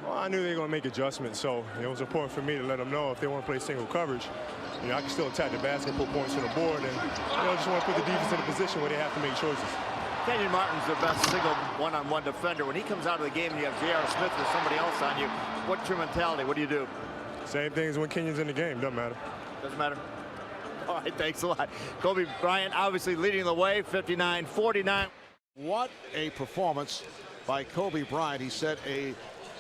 S6: Well, I knew they were going to make adjustments, so it was important for me to let them know if they want to play single coverage, I can still attack the basket, put points on the board, and just want to put the defense in a position where they have to make choices.
S3: Kenyon Martin's the best single one-on-one defender. When he comes out of the game and you have J.R. Smith or somebody else on you, what's your mentality? What do you do?
S6: Same thing as when Kenyon's in the game. Doesn't matter.
S3: Doesn't matter. All right, thanks a lot. Kobe Bryant obviously leading the way, 59-49.
S1: What a performance by Kobe Bryant. He set a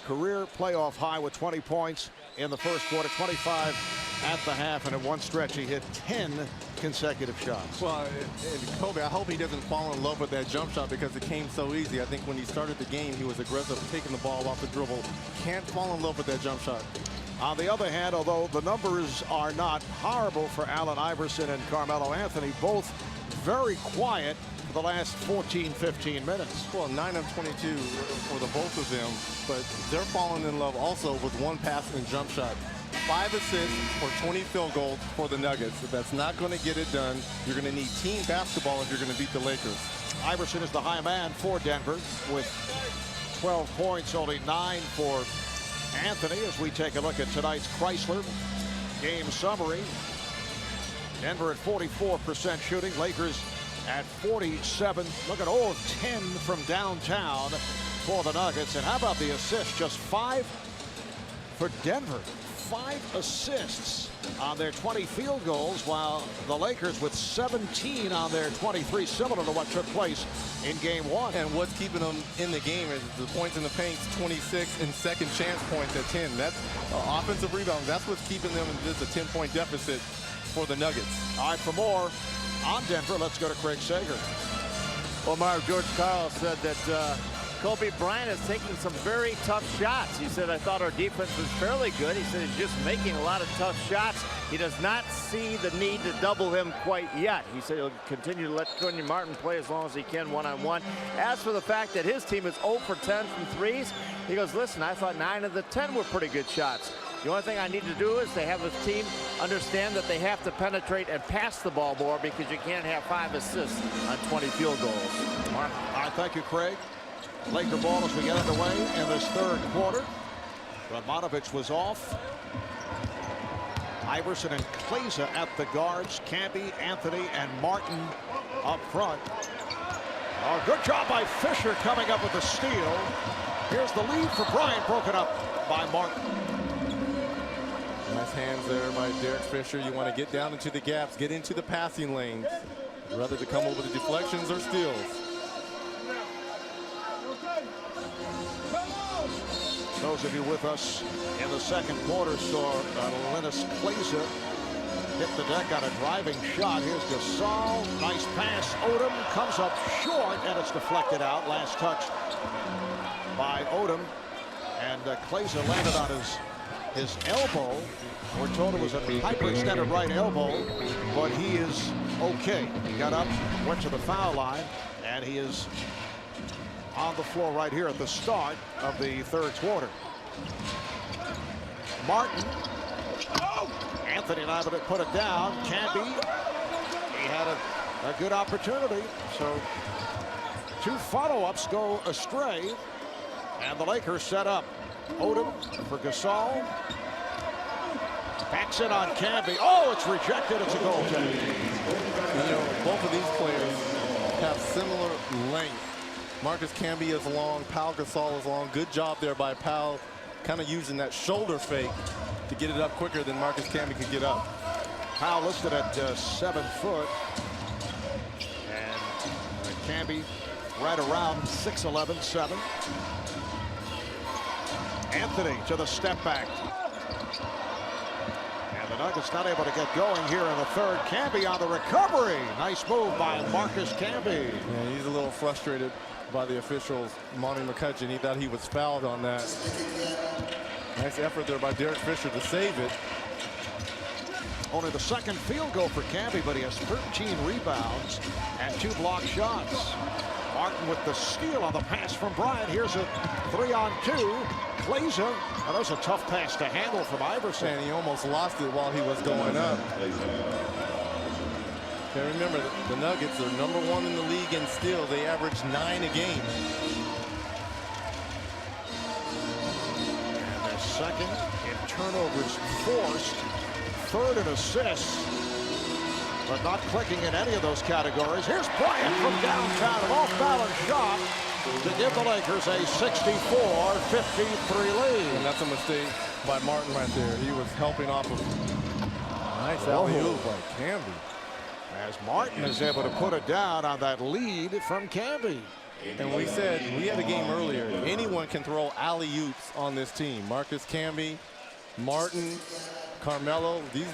S1: career playoff high with 20 points in the first quarter, 25 at the half, and in one stretch he hit 10 consecutive shots.
S2: Well, and Kobe, I hope he doesn't fall in love with that jump shot because it came so easy. I think when he started the game, he was aggressive, taking the ball off the dribble. Can't fall in love with that jump shot.
S1: On the other hand, although the numbers are not horrible for Allen Iverson and Carmelo Anthony, both very quiet for the last 14-15 minutes.
S2: Well, 9 of 22 for the both of them, but they're falling in love also with one pass and jump shot. 5 assists for 20 field goals for the Nuggets. If that's not going to get it done, you're going to need team basketball if you're going to beat the Lakers.
S1: Iverson is the high man for Denver with 12 points, only 9 for Anthony. As we take a look at tonight's Chrysler game summary, Denver at 44% shooting, Lakers at 47. Look at 0 of 10 from downtown for the Nuggets. And how about the assists? Just 5 for Denver. 5 assists on their 20 field goals, while the Lakers with 17 on their 23, similar to what took place in game 1.
S2: And what's keeping them in the game is the points in the paint, 26, and second chance points at 10. That's offensive rebounds. That's what's keeping them in just a 10-point deficit for the Nuggets.
S1: All right, for more on Denver, let's go to Craig Sager.
S3: Well, Marv, George Karl said that Kobe Bryant is taking some very tough shots. He said, I thought our defense was fairly good. He said he's just making a lot of tough shots. He does not see the need to double him quite yet. He said he'll continue to let Kenyon Martin play as long as he can one-on-one. As for the fact that his team is 0 for 10 from threes, he goes, listen, I thought 9 of the 10 were pretty good shots. The only thing I need to do is to have his team understand that they have to penetrate and pass the ball more, because you can't have 5 assists on 20 field goals.
S1: All right, thank you, Craig. Laker ball as we get underway in this third quarter. Radmanovic was off. Iverson and Kleza at the guards. Camby, Anthony, and Martin up front. Oh, good job by Fisher coming up with the steal. Here's the lead for Bryant, broken up by Martin.
S2: Nice hands there by Derek Fisher. You want to get down into the gaps, get into the passing lanes, rather to come over the deflections or steals.
S1: Those of you with us in the second quarter saw Linus Kleza hit the deck on a driving shot. Here's Gasol. Nice pass. Odom comes up short, and it's deflected out. Last touch by Odom. And Kleza landed on his elbow. We're told it was a hyperextended right elbow, but he is okay. He got up, went to the foul line, and he is on the floor right here at the start of the third quarter. Martin. Anthony and I would have put it down. Camby. He had a good opportunity. So 2 follow-ups go astray. And the Lakers set up. Odom for Gasol. Backs in on Camby. Oh, it's rejected. It's a goaltending.
S2: You know, both of these players have similar length. Marcus Camby is long, Pau Gasol is long. Good job there by Pau, kind of using that shoulder fake to get it up quicker than Marcus Camby could get up.
S1: Pau listed at 7 foot. And Camby right around 6'11", 7. Anthony to the step back. And the Nuggets not able to get going here in the third. Camby on the recovery. Nice move by Marcus Camby.
S2: Yeah, he's a little frustrated by the officials. Monty McCutcheon, he thought he was fouled on that. Nice effort there by Derek Fisher to save it.
S1: Only the second field goal for Camby, but he has 13 rebounds and 2 blocked shots. Martin with the steal on the pass from Bryant. Here's a 3-on-2. Kleza. That was a tough pass to handle from Iverson.
S2: And he almost lost it while he was going up. And remember, the Nuggets are #1 in the league in steals. They average 9 a game.
S1: Second in turnovers forced. Third in assists. But not clicking in any of those categories. Here's Bryant from downtown. An off-balance shot to give the Lakers a 64-53 lead.
S2: And that's a mistake by Martin right there. He was helping off of nice alley-oop by Camby.
S1: As Martin is able to put it down on that lead from Camby.
S2: And we said, we had a game earlier, anyone can throw alley-oops on this team. Marcus Camby, Martin, Carmelo, these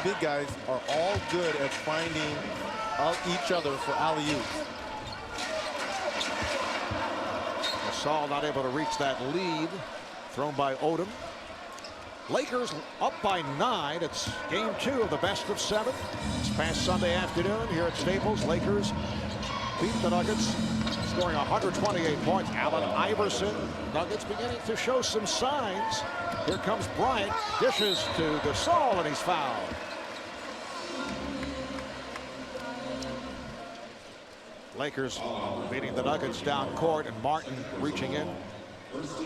S2: big guys are all good at finding each other for alley-oops.
S1: Gasol not able to reach that lead. Thrown by Odom. Lakers up by 9. It's game 2 of the best of 7. This past Sunday afternoon here at Staples, Lakers beat the Nuggets, scoring 128 points. Allen Iverson, Nuggets beginning to show some signs. Here comes Bryant, dishes to Gasol, and he's fouled. Lakers beating the Nuggets down court, and Martin reaching in,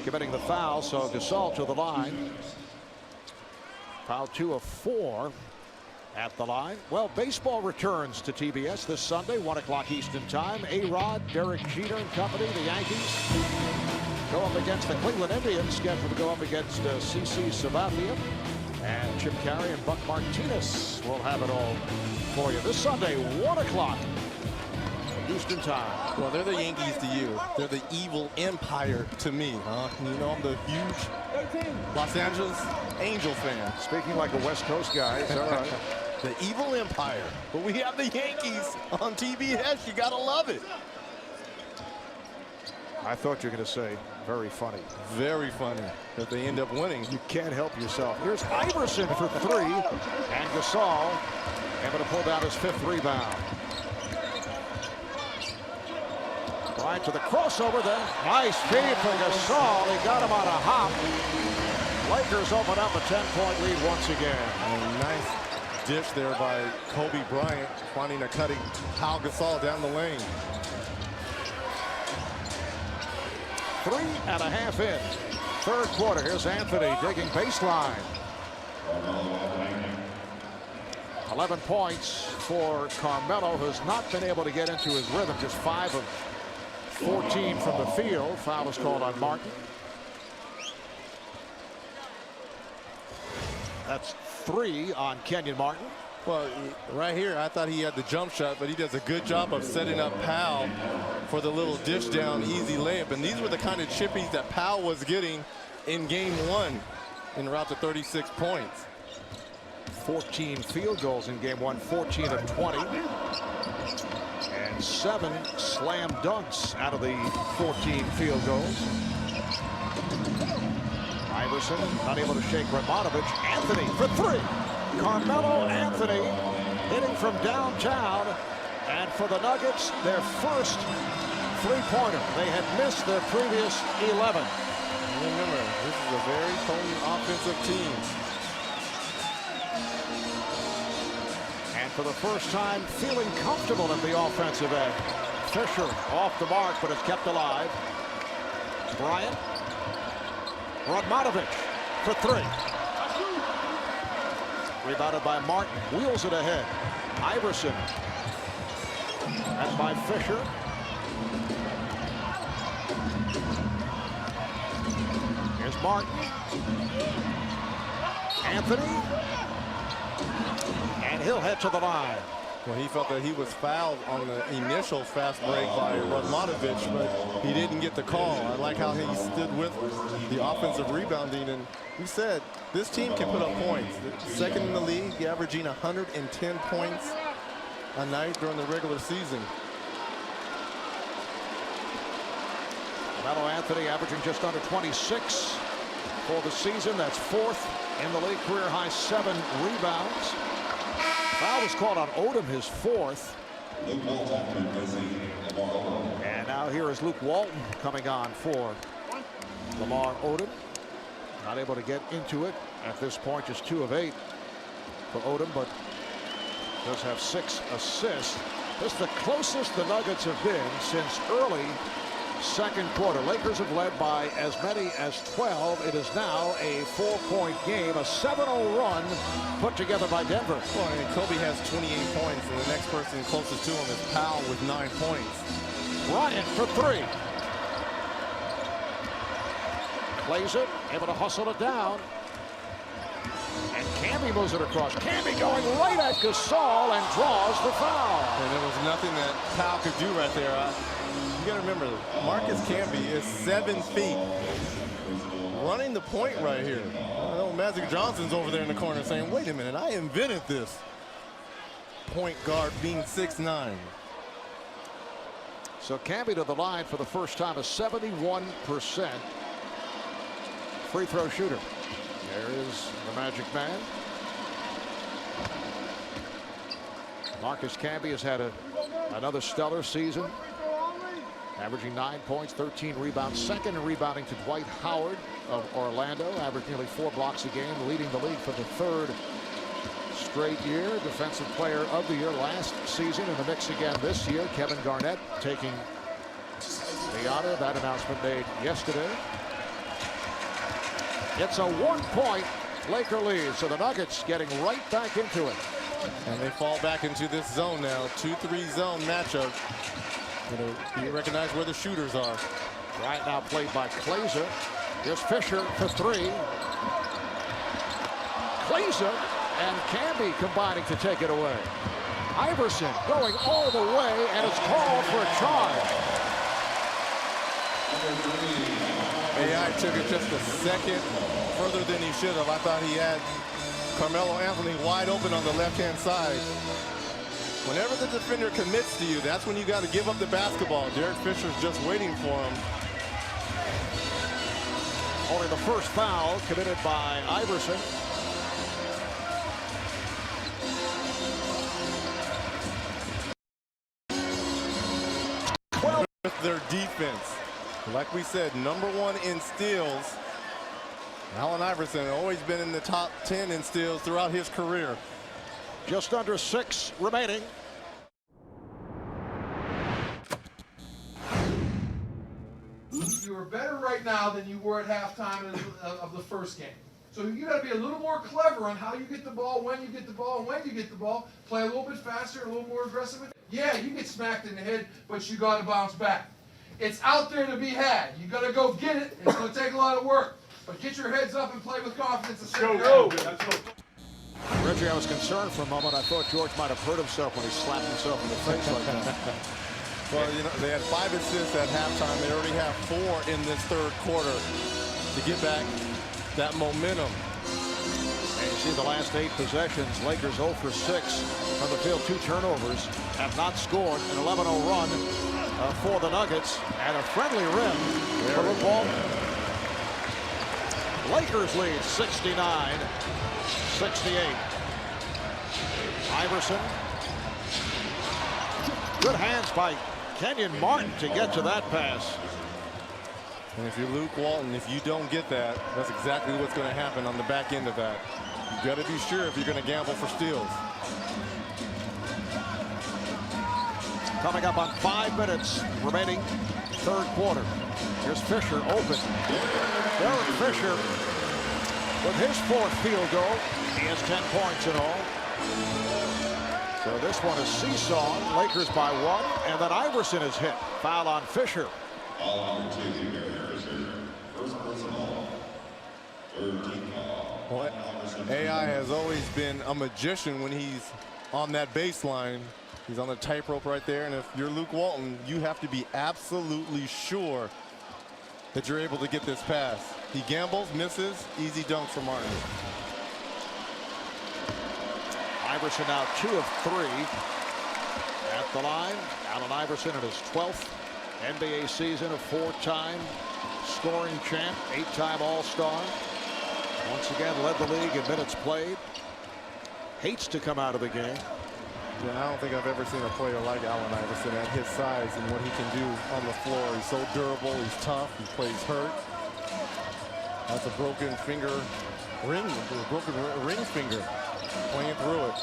S1: committing the foul, so Gasol to the line. Foul 2 of 4 at the line. Well, baseball returns to TBS this Sunday, 1 o'clock Eastern time. A-Rod, Derek Jeter and company, the Yankees, go up against the Cleveland Indians, scheduled to go up against CC Sabathia. And Chip Carey and Buck Martinez will have it all for you this Sunday, 1 o'clock Eastern time.
S2: Well, they're the Yankees to you. They're the evil empire to me, huh? You know, I'm the huge Los Angeles Angel fan.
S1: Speaking like a West Coast guy, it's all right.
S2: The evil empire. But we have the Yankees on TBS. You gotta love it.
S1: I thought you were going to say very funny.
S2: Very funny that they end up winning.
S1: You can't help yourself. Here's Iverson for 3, and Gasol able to pull down his 5th rebound. Right to the crossover then. Nice feed for Gasol. He got him on a hop. Lakers open up a 10-point lead once again.
S2: And a nice dish there by Kobe Bryant, finding a cutting Pau Gasol down the lane.
S1: 3.5 in. Third quarter. Here's Anthony digging baseline. 11 points for Carmelo, who's not been able to get into his rhythm. Just 5 of 14 from the field. Foul is called on Martin. That's 3 on Kenyon Martin.
S2: Well, right here, I thought he had the jump shot, but he does a good job of setting up Powell for the little dish down easy layup. And these were the kind of chippies that Powell was getting in game 1 en route to 36 points.
S1: 14 field goals in game 1, 14 of 20. And 7 slam dunks out of the 14 field goals. Iverson unable to shake Radmanovic. Anthony for 3. Carmelo Anthony hitting from downtown. And for the Nuggets, their first three-pointer. They had missed their previous 11.
S2: Remember, this is a very potent offensive team.
S1: And for the first time, feeling comfortable at the offensive end. Fisher off the mark, but it's kept alive. Bryant. Radmanovic for 3. Rebounded by Martin. Wheels it ahead. Iverson. That's by Fisher. Here's Martin. Anthony. And he'll head to the line.
S2: Well, he felt that he was fouled on the initial fast break by Radmanovic, but he didn't get the call. I like how he stood with the offensive rebounding, and we said this team can put up points. Second in the league, averaging 110 points a night during the regular season.
S1: Carmelo Anthony averaging just under 26 for the season. That's 4th in the league, career high 7 rebounds. Foul was called on Odom, his 4th. And now here is Luke Walton coming on for Lamar Odom. Not able to get into it at this point, just 2 of 8 for Odom, but does have 6 assists. This is the closest the Nuggets have been since early second quarter. Lakers have led by as many as 12. It is now a 4-point game, a 7-0 run put together by Denver.
S2: Well, I mean, Kobe has 28 points, and the next person closest to him is Powell with 9 points.
S1: Bryant for 3. Plays it, able to hustle it down. And Camby moves it across. Camby going right at Gasol and draws the foul.
S2: And there was nothing that Powell could do right there. You got to remember, Marcus Camby is 7 feet. Running the point right here. I know Magic Johnson's over there in the corner saying, wait a minute, I invented this. Point guard being 6'9".
S1: So Camby to the line for the first time, a 71% free throw shooter. There is the Magic Man. Marcus Camby has had another stellar season, averaging 9 points, 13 rebounds, second in rebounding to Dwight Howard of Orlando, averaging nearly 4 blocks a game, leading the league for the 3rd straight year. Defensive Player of the Year last season, in the mix again this year. Kevin Garnett taking the honor. That announcement made yesterday. It's a 1-point Laker lead, so the Nuggets getting right back into it.
S2: And they fall back into this zone now, 2-3 zone matchup. You recognize where the shooters are.
S1: Right now played by Glazer. Here's Fisher for 3. Glazer and Camby combining to take it away. Iverson going all the way, and it's called for a charge.
S2: AI took it just a second further than he should have. I thought he had Carmelo Anthony wide open on the left-hand side. Whenever the defender commits to you, that's when you got to give up the basketball. Derek Fisher's just waiting for him.
S1: Only the first foul committed by Iverson.
S2: With their defense. Like we said, #1 in steals. Allen Iverson always been in the top 10 in steals throughout his career.
S1: Just under 6 remaining.
S5: You are better right now than you were at halftime of the first game. So you got to be a little more clever on how you get the ball, when you get the ball, and when you get the ball. Play a little bit faster, a little more aggressive. Yeah, you get smacked in the head, but you got to bounce back. It's out there to be had. You got to go get it. It's going to take a lot of work. But get your heads up and play with confidence.
S1: Go. Reggie, I was concerned for a moment. I thought George might have hurt himself when he slapped himself in the face like that.
S2: Well, you know, they had 5 assists at halftime. They already have 4 in this 3rd quarter to get back that momentum.
S1: And you see the last 8 possessions, Lakers 0 for 6 from the field, 2 turnovers, have not scored. An 11-0 run for the Nuggets, and a friendly rim for Luke Walton. Lakers lead 69-68. Iverson. Good hands by Kenyon Martin to get to that pass.
S2: And if you're Luke Walton, if you don't get that, that's exactly what's going to happen on the back end of that. You got to be sure if you're going to gamble for steals.
S1: Coming up on 5 minutes remaining, 3rd quarter. Here's Fisher open. Derek Fisher with his 4th field goal. He has 10 points in all. So this one is seesaw. Lakers by 1, and then Iverson is hit. Foul on Fisher.
S2: Well, AI has always been a magician when he's on that baseline. He's on the tightrope right there, and if you're Luke Walton, you have to be absolutely sure that you're able to get this pass. He gambles, misses, easy dunk for Martin.
S1: Iverson now 2 of 3 at the line. Allen Iverson in his 12th NBA season, a 4-time scoring champ, 8-time All-Star. Once again led the league in minutes played. Hates to come out of the game.
S2: Yeah, I don't think I've ever seen a player like Allen Iverson at his size and what he can do on the floor. He's so durable, he's tough, he plays hurt. That's a broken finger ring, broken ring finger playing through it.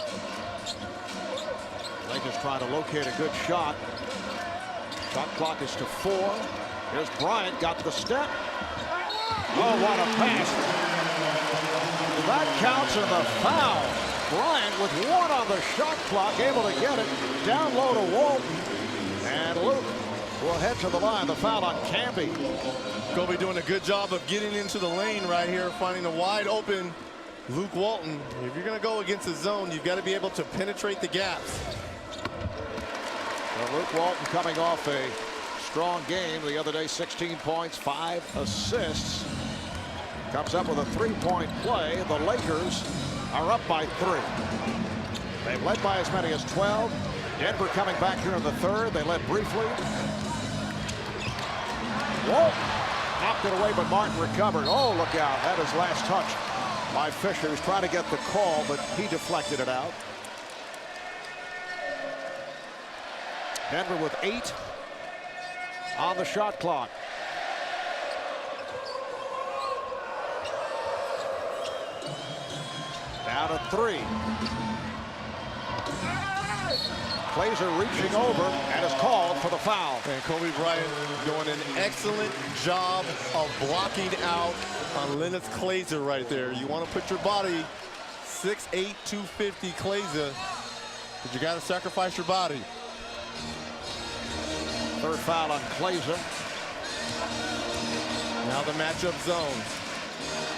S1: Lakers trying to locate a good shot. Shot clock is to 4. Here's Bryant, got the step. Oh, what a pass. That counts in the foul. Bryant with 1 on the shot clock, able to get it down low to Walton. And Luke will head to the line. The foul on Campy.
S2: Kobe doing a good job of getting into the lane right here, finding a wide open Luke Walton. If you're going to go against the zone, you've got to be able to penetrate the gaps.
S1: Well, Luke Walton coming off a strong game the other day, 16 points, 5 assists. Comes up with a 3-point play. The Lakers are up by 3. They've led by as many as 12. Denver coming back here in the third. They led briefly. Walton knocked it away, but Martin recovered. Oh, look out. That is last touch by Fisher. He's trying to get the call, but he deflected it out. Denver with 8 on the shot clock. Down to 3. Glazer reaching over and is called for the foul.
S2: And Kobe Bryant doing an excellent job of blocking out on Lennox Glazer right there. You want to put your body 6'8", 250 Glazer, but you got to sacrifice your body.
S1: Third foul on Glazer.
S2: Now the matchup zone.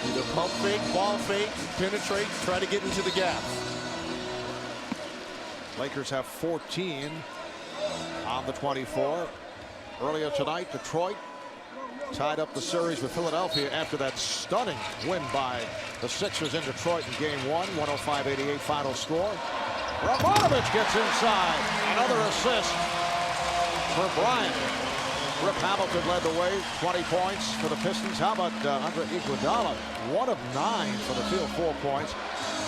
S2: Either pump fake, ball fake, penetrate, try to get into the gaps.
S1: Lakers have 14 on the 24. Earlier tonight, Detroit tied up the series with Philadelphia after that stunning win by the Sixers in Detroit in game 1, 105-88 final score. Radmanovic gets inside. Another assist for Bryant. Rip Hamilton led the way, 20 points for the Pistons. How about Andre Iguodala? 1 of 9 for the field, 4 points.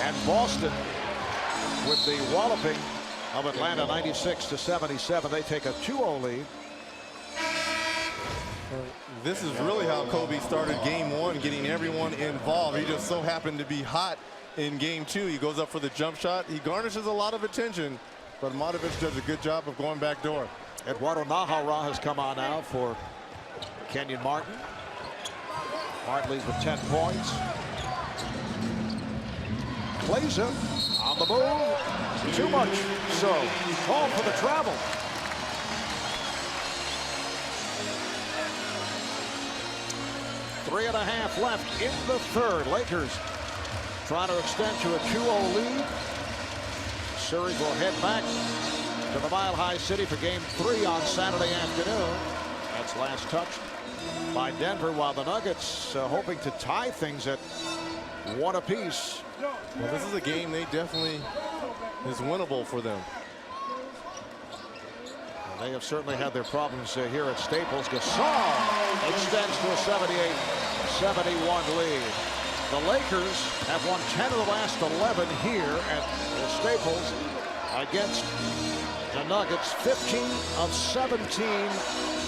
S1: And Boston with the walloping of Atlanta, 96-77. They take a 2-0 lead.
S2: This is really how Kobe started game 1, getting everyone involved. He just so happened to be hot in game 2. He goes up for the jump shot. He garnishes a lot of attention, but Radmanovic does a good job of going back door.
S1: Eduardo Najera has come on now for Kenyon Martin. Martin leads with 10 points. Glazer on the move. Too much. So call for the travel. Three and a half left in the third. Lakers trying to extend to a 2-0 lead. Series will head back to the Mile High City for game 3 on Saturday afternoon. That's last touch by Denver, while the Nuggets hoping to tie things at 1 apiece.
S2: Well, this is a game they definitely is winnable for them.
S1: Well, they have certainly had their problems here at Staples. Gasol extends to a 78-71 lead. The Lakers have won 10 of the last 11 here at the Staples against the Nuggets. 15 of 17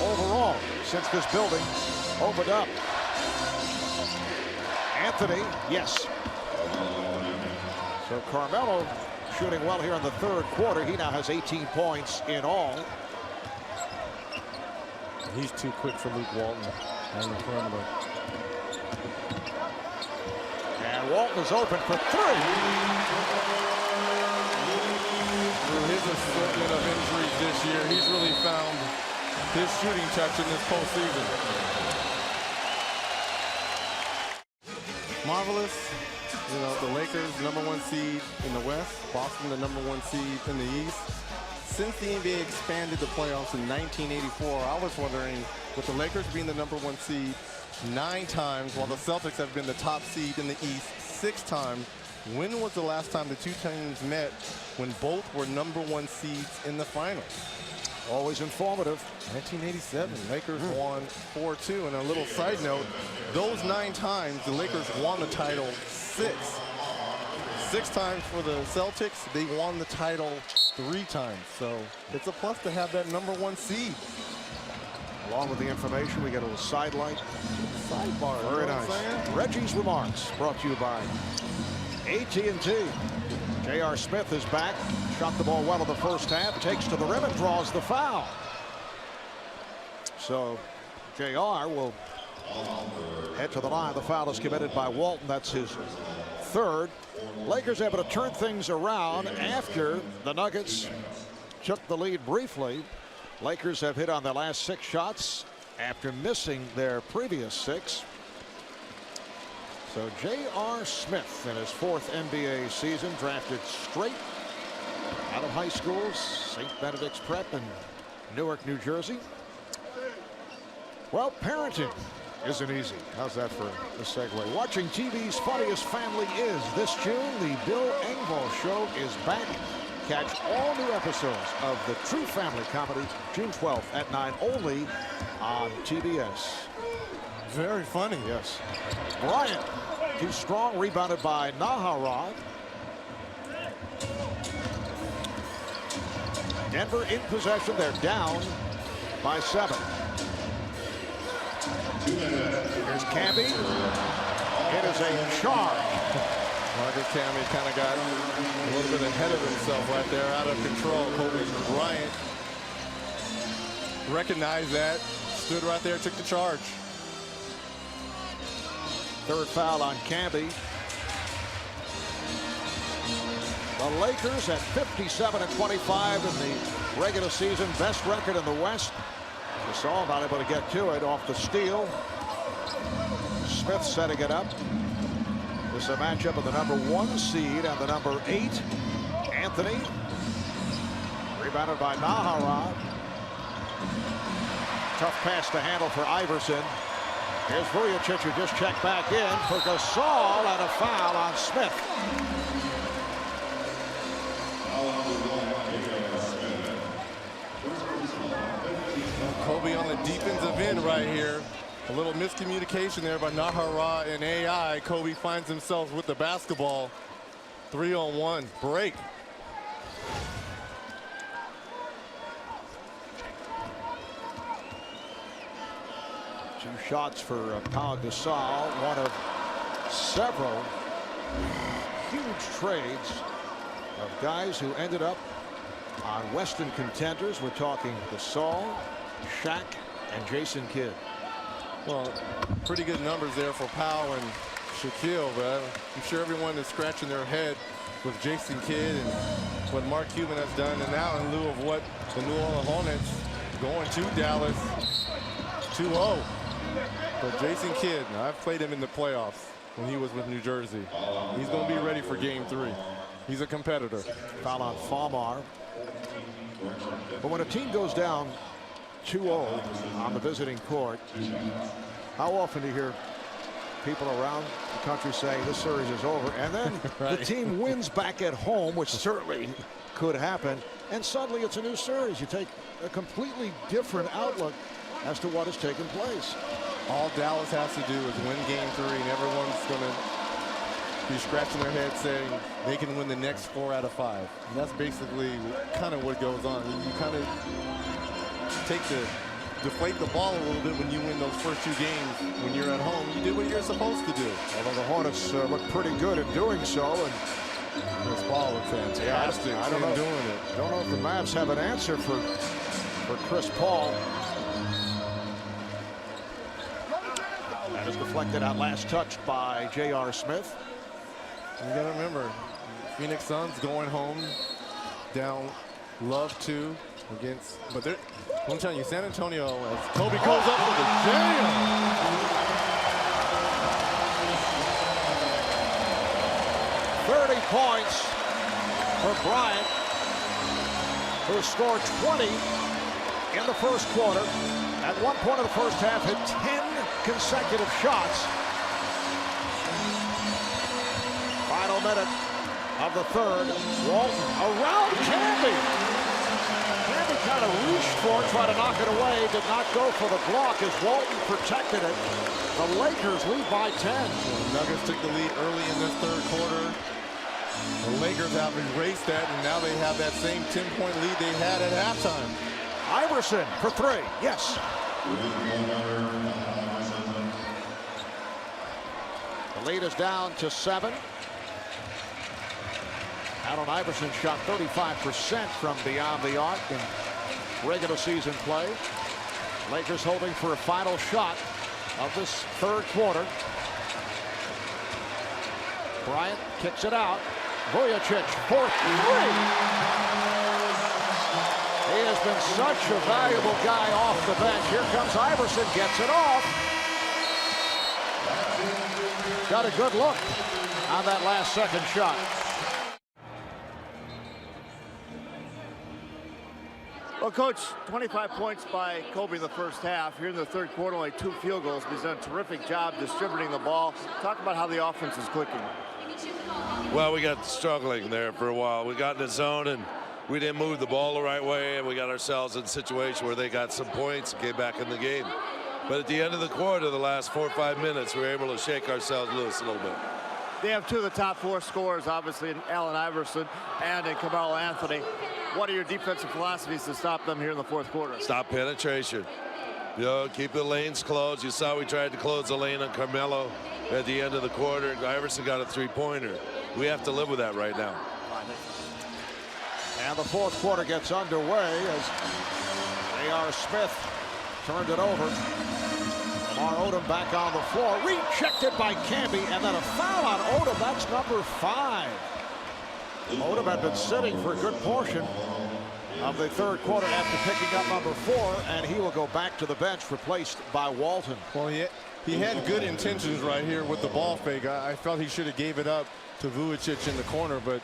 S1: overall since this building opened up. Anthony, yes. So Carmelo shooting well here in the third quarter. He now has 18 points in all.
S2: He's too quick for Luke Walton on the perimeter.
S1: And Walton is open for 3.
S2: Through his assortment of injuries this year, he's really found his shooting touch in this postseason. Marvelous. You know, the Lakers, #1 seed in the West. Boston, the #1 seed in the East. Since the NBA expanded the playoffs in 1984, I was wondering, with the Lakers being the #1 seed 9 times, while the Celtics have been the top seed in the East 6 times, when was the last time the two teams met when both were #1 seeds in the finals?
S1: Always informative.
S2: 1987, Lakers won 4-2. And a little side note, those 9 times, the Lakers won the title 6 times for the Celtics. They won the title 3 times. So it's a plus to have that #1 seed.
S1: Along with the information, we get a little sidelight.
S2: Sidebar.
S1: Very nice. Reggie's Remarks, brought to you by AT&T. J.R. Smith is back. Shot the ball well in the first half. Takes to the rim and draws the foul. So JR will head to the line. The foul is committed by Walton. That's his third. Lakers able to turn things around after the Nuggets took the lead briefly. Lakers have hit on their last 6 shots after missing their previous 6. So J.R. Smith in his 4th NBA season, drafted straight out of high school, St. Benedict's Prep in Newark, New Jersey. Well, parenting isn't easy. How's that for a segue? Watching TV's funniest family is this June. The Bill Engvall Show is back. Catch all new episodes of the True Family Comedy June 12th at 9 only on TBS.
S2: Very funny.
S1: Yes. Bryant, too strong, rebounded by Naharov. Denver in possession. They're down by 7. Here's Camby. It is a charge.
S2: Marcus Camby kind of got a little bit ahead of himself right there, out of control. Kobe Bryant recognized that, stood right there, took the charge.
S1: 3rd foul on Camby. The Lakers at 57-25 in the regular season, best record in the West. Gasol not able to get to it off the steal. Smith setting it up. This is a matchup of the number 1 seed and the number 8, Anthony. Rebounded by Naharov. Tough pass to handle for Iverson. Here's Vujicic, who just checked back in for Gasol, and a foul on Smith.
S2: Kobe on the defensive end right here. A little miscommunication there by Nahara and AI. Kobe finds himself with the basketball. 3-on-1 break.
S1: Two shots for Pau Gasol, one of several huge trades of guys who ended up on Western contenders. We're talking Gasol, Shaq, and Jason Kidd.
S2: Well, pretty good numbers there for Powell and Shaquille, but I'm sure everyone is scratching their head with Jason Kidd and what Mark Cuban has done, and now in lieu of what the New Orleans Hornets going to Dallas 2-0. But Jason Kidd, I've played him in the playoffs when he was with New Jersey. He's going to be ready for game 3. He's a competitor.
S1: Foul on Falmar. But when a team goes down 2-0 on the visiting court, how often do you hear people around the country saying this series is over, and then
S2: right.
S1: The team wins back at home, which certainly could happen, and suddenly it's a new series. You take a completely different outlook as to what has taken place.
S2: All Dallas has to do is win game 3, and everyone's going to be scratching their head saying they can win the next 4 out of 5. And that's basically kind of what goes on. You kind of deflate the ball a little bit when you win those first 2 games. When you're at home, you do what you're supposed to do.
S1: Although the Hornets look pretty good at doing so, and
S2: this ball looks fantastic.
S1: Yeah, I don't know,
S2: doing it.
S1: Don't know if the Mavs have an answer for Chris Paul. That is deflected out, last touched by J.R. Smith.
S2: You got to remember, Phoenix Suns going home down love 2 against, but I'm telling you, San Antonio, as Kobe goes up with the jam.
S1: 30 points for Bryant, who scored 20 in the first quarter. At one point of the first half, hit 10 consecutive shots. Final minute of the third. Walton around Camby. Camby kind of reached for it, tried to knock it away, did not go for the block as Walton protected it. The Lakers lead by 10.
S2: The Nuggets took the lead early in this third quarter. The Lakers have erased that, and now they have that same 10-point lead they had at halftime.
S1: Iverson for 3. Yes. The lead is down to 7. Allen Iverson shot 35% from beyond the arc in regular season play. Lakers holding for a final shot of this third quarter. Bryant kicks it out. Vujicic for three. He has been such a valuable guy off the bench. Here comes Iverson, gets it off. Got a good look on that last second shot.
S3: Well, Coach, 25 points by Kobe in the first half. Here in the third quarter, only 2 field goals. He's done a terrific job distributing the ball. Talk about how the offense is clicking.
S7: Well, we got struggling there for a while. We got in the zone and we didn't move the ball the right way, and we got ourselves in a situation where they got some points and came back in the game. But at the end of the quarter, the last 4 or 5 minutes, we were able to shake ourselves loose a little bit.
S3: They have 2 of the top 4 scorers, obviously, in Allen Iverson and in Carmelo Anthony. What are your defensive philosophies to stop them here in the fourth quarter?
S7: Stop penetration. You know, keep the lanes closed. You saw we tried to close the lane on Carmelo at the end of the quarter. Iverson got a 3-pointer. We have to live with that right now.
S1: And the fourth quarter gets underway as J.R. Smith turned it over. Lamar Odom back on the floor. Rejected by Camby, and then a foul on Odom. That's number 5. Odom had been sitting for a good portion of the third quarter after picking up number 4, and he will go back to the bench, replaced by Walton.
S2: Well, he had good intentions right here with the ball fake. I felt he should have gave it up to Vujicic in the corner, but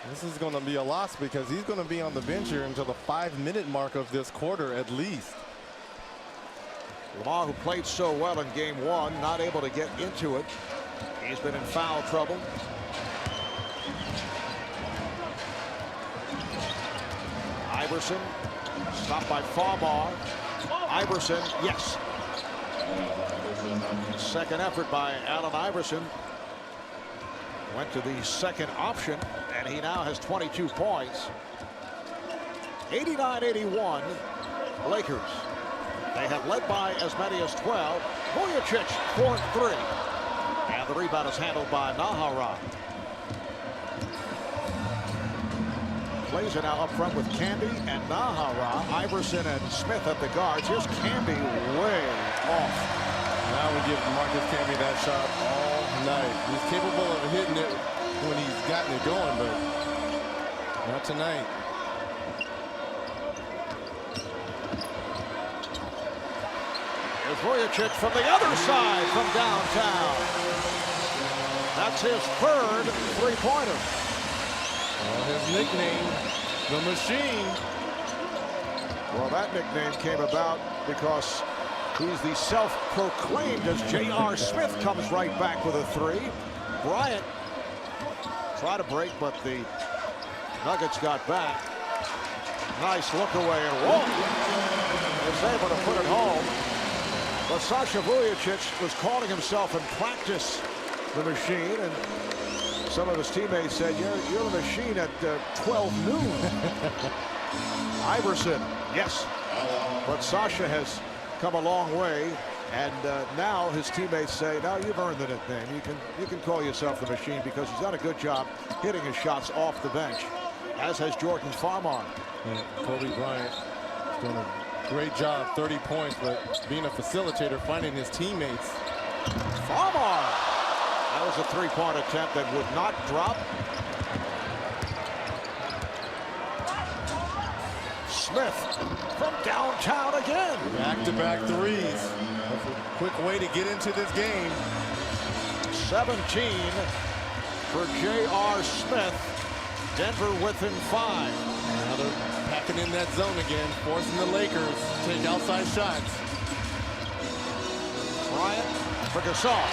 S2: this is going to be a loss because he's going to be on the bench here until the 5-minute mark of this quarter at least.
S1: Lamar, who played so well in game 1, not able to get into it. He's been in foul trouble. Iverson stopped by Farmar. Iverson, yes. Second effort by Allen Iverson. Went to the second option, and he now has 22 points. 89-81, Lakers. They have led by as many as 12. Vujicic for 3. And the rebound is handled by Nahara. Plays are now up front with Camby and Nahara. Iverson and Smith at the guards. Here's Camby way off.
S2: Now we give Marcus Camby that shot all night. He's capable of hitting it when he's gotten it going, but not tonight.
S1: Here's Vujicic from the other side from downtown. That's his third three-pointer.
S2: Well, his nickname, the Machine.
S1: Well, that nickname came about because he's the self-proclaimed as J.R. Smith comes right back with a 3. Bryant tried to break, but the Nuggets got back. Nice look away, and Walton is able to put it home. But Sasha Vujicic was calling himself in practice the Machine, and some of his teammates said, you're the Machine at 12 noon. Iverson, yes. But Sasha has come a long way, and now his teammates say, now you've earned the nickname. You can call yourself the Machine because he's done a good job hitting his shots off the bench, as has Jordan Farmar.
S2: Yeah, Kobe Bryant has done a great job, 30 points, but being a facilitator, finding his teammates.
S1: Farmar! That was a three-point attempt that would not drop. Smith from downtown again.
S2: Back-to-back threes. That's a quick way to get into this game.
S1: 17 for J.R. Smith. Denver within 5.
S2: Now they're packing in that zone again, forcing the Lakers to take outside shots.
S1: Bryant for Gasol.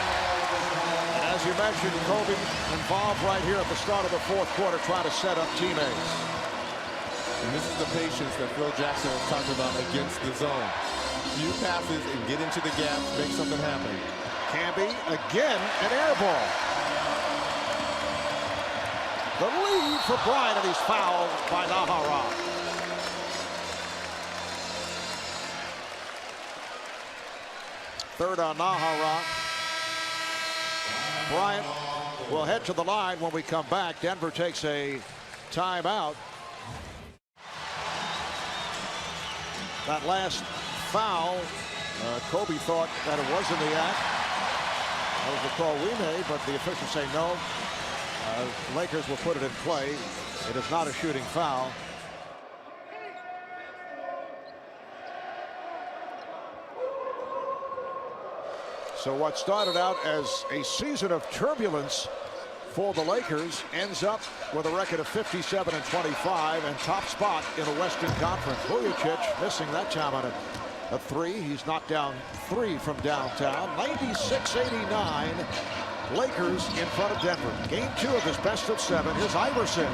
S1: As you mentioned, Kobe involved right here at the start of the fourth quarter trying to set up teammates.
S2: And this is the patience that Phil Jackson was talking about against the zone. Few passes and get into the gap, make something happen.
S1: Camby again, an air ball. The lead for Bryant, and he's fouled by Nahara. Third on Nahara. Bryant will head to the line when we come back. Denver takes a timeout. That last foul. Kobe thought that it was in the act. That was the call we made, but the officials say no. Lakers will put it in play. It is not a shooting foul. So what started out as a season of turbulence for the Lakers ends up with a record of 57-25 and top spot in the Western Conference. Vujacic missing that time on a three. He's knocked down 3 from downtown. 96-89. Lakers in front of Denver. Game 2 of this best of 7. Here's Iverson.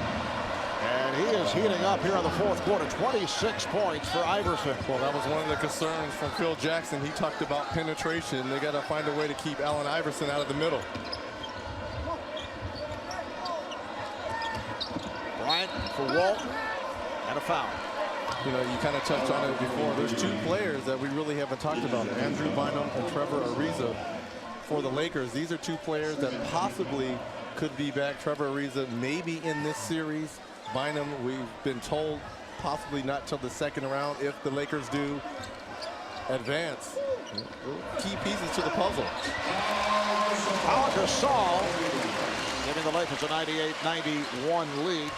S1: And he is heating up here in the fourth quarter. 26 points for Iverson.
S2: Well, that was one of the concerns from Phil Jackson. He talked about penetration. They got to find a way to keep Allen Iverson out of the middle.
S1: Bryant for Walt and a foul.
S2: You know, you kind of touched on it before. There's 2 players that we really haven't talked about. Andrew Bynum and Trevor Ariza for the Lakers. These are 2 players that possibly could be back. Trevor Ariza maybe in this series. Bynum, we've been told, possibly not till the second round if the Lakers do advance. Key pieces to the puzzle.
S1: Pau Gasol giving the Lakers a 98-91 lead.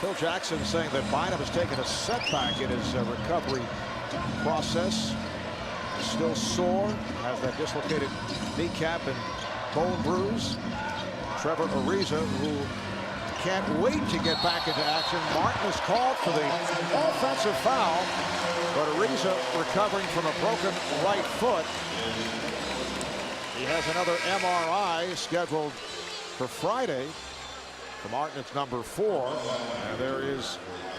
S1: Phil Jackson saying that Bynum has taken a setback in his recovery process. He's still sore, has that dislocated kneecap and bone bruise. Trevor Ariza, who can't wait to get back into action. Martin is called for the offensive foul, but Ariza recovering from a broken right foot. He has another MRI scheduled for Friday. For Martin, it's number 4. And there is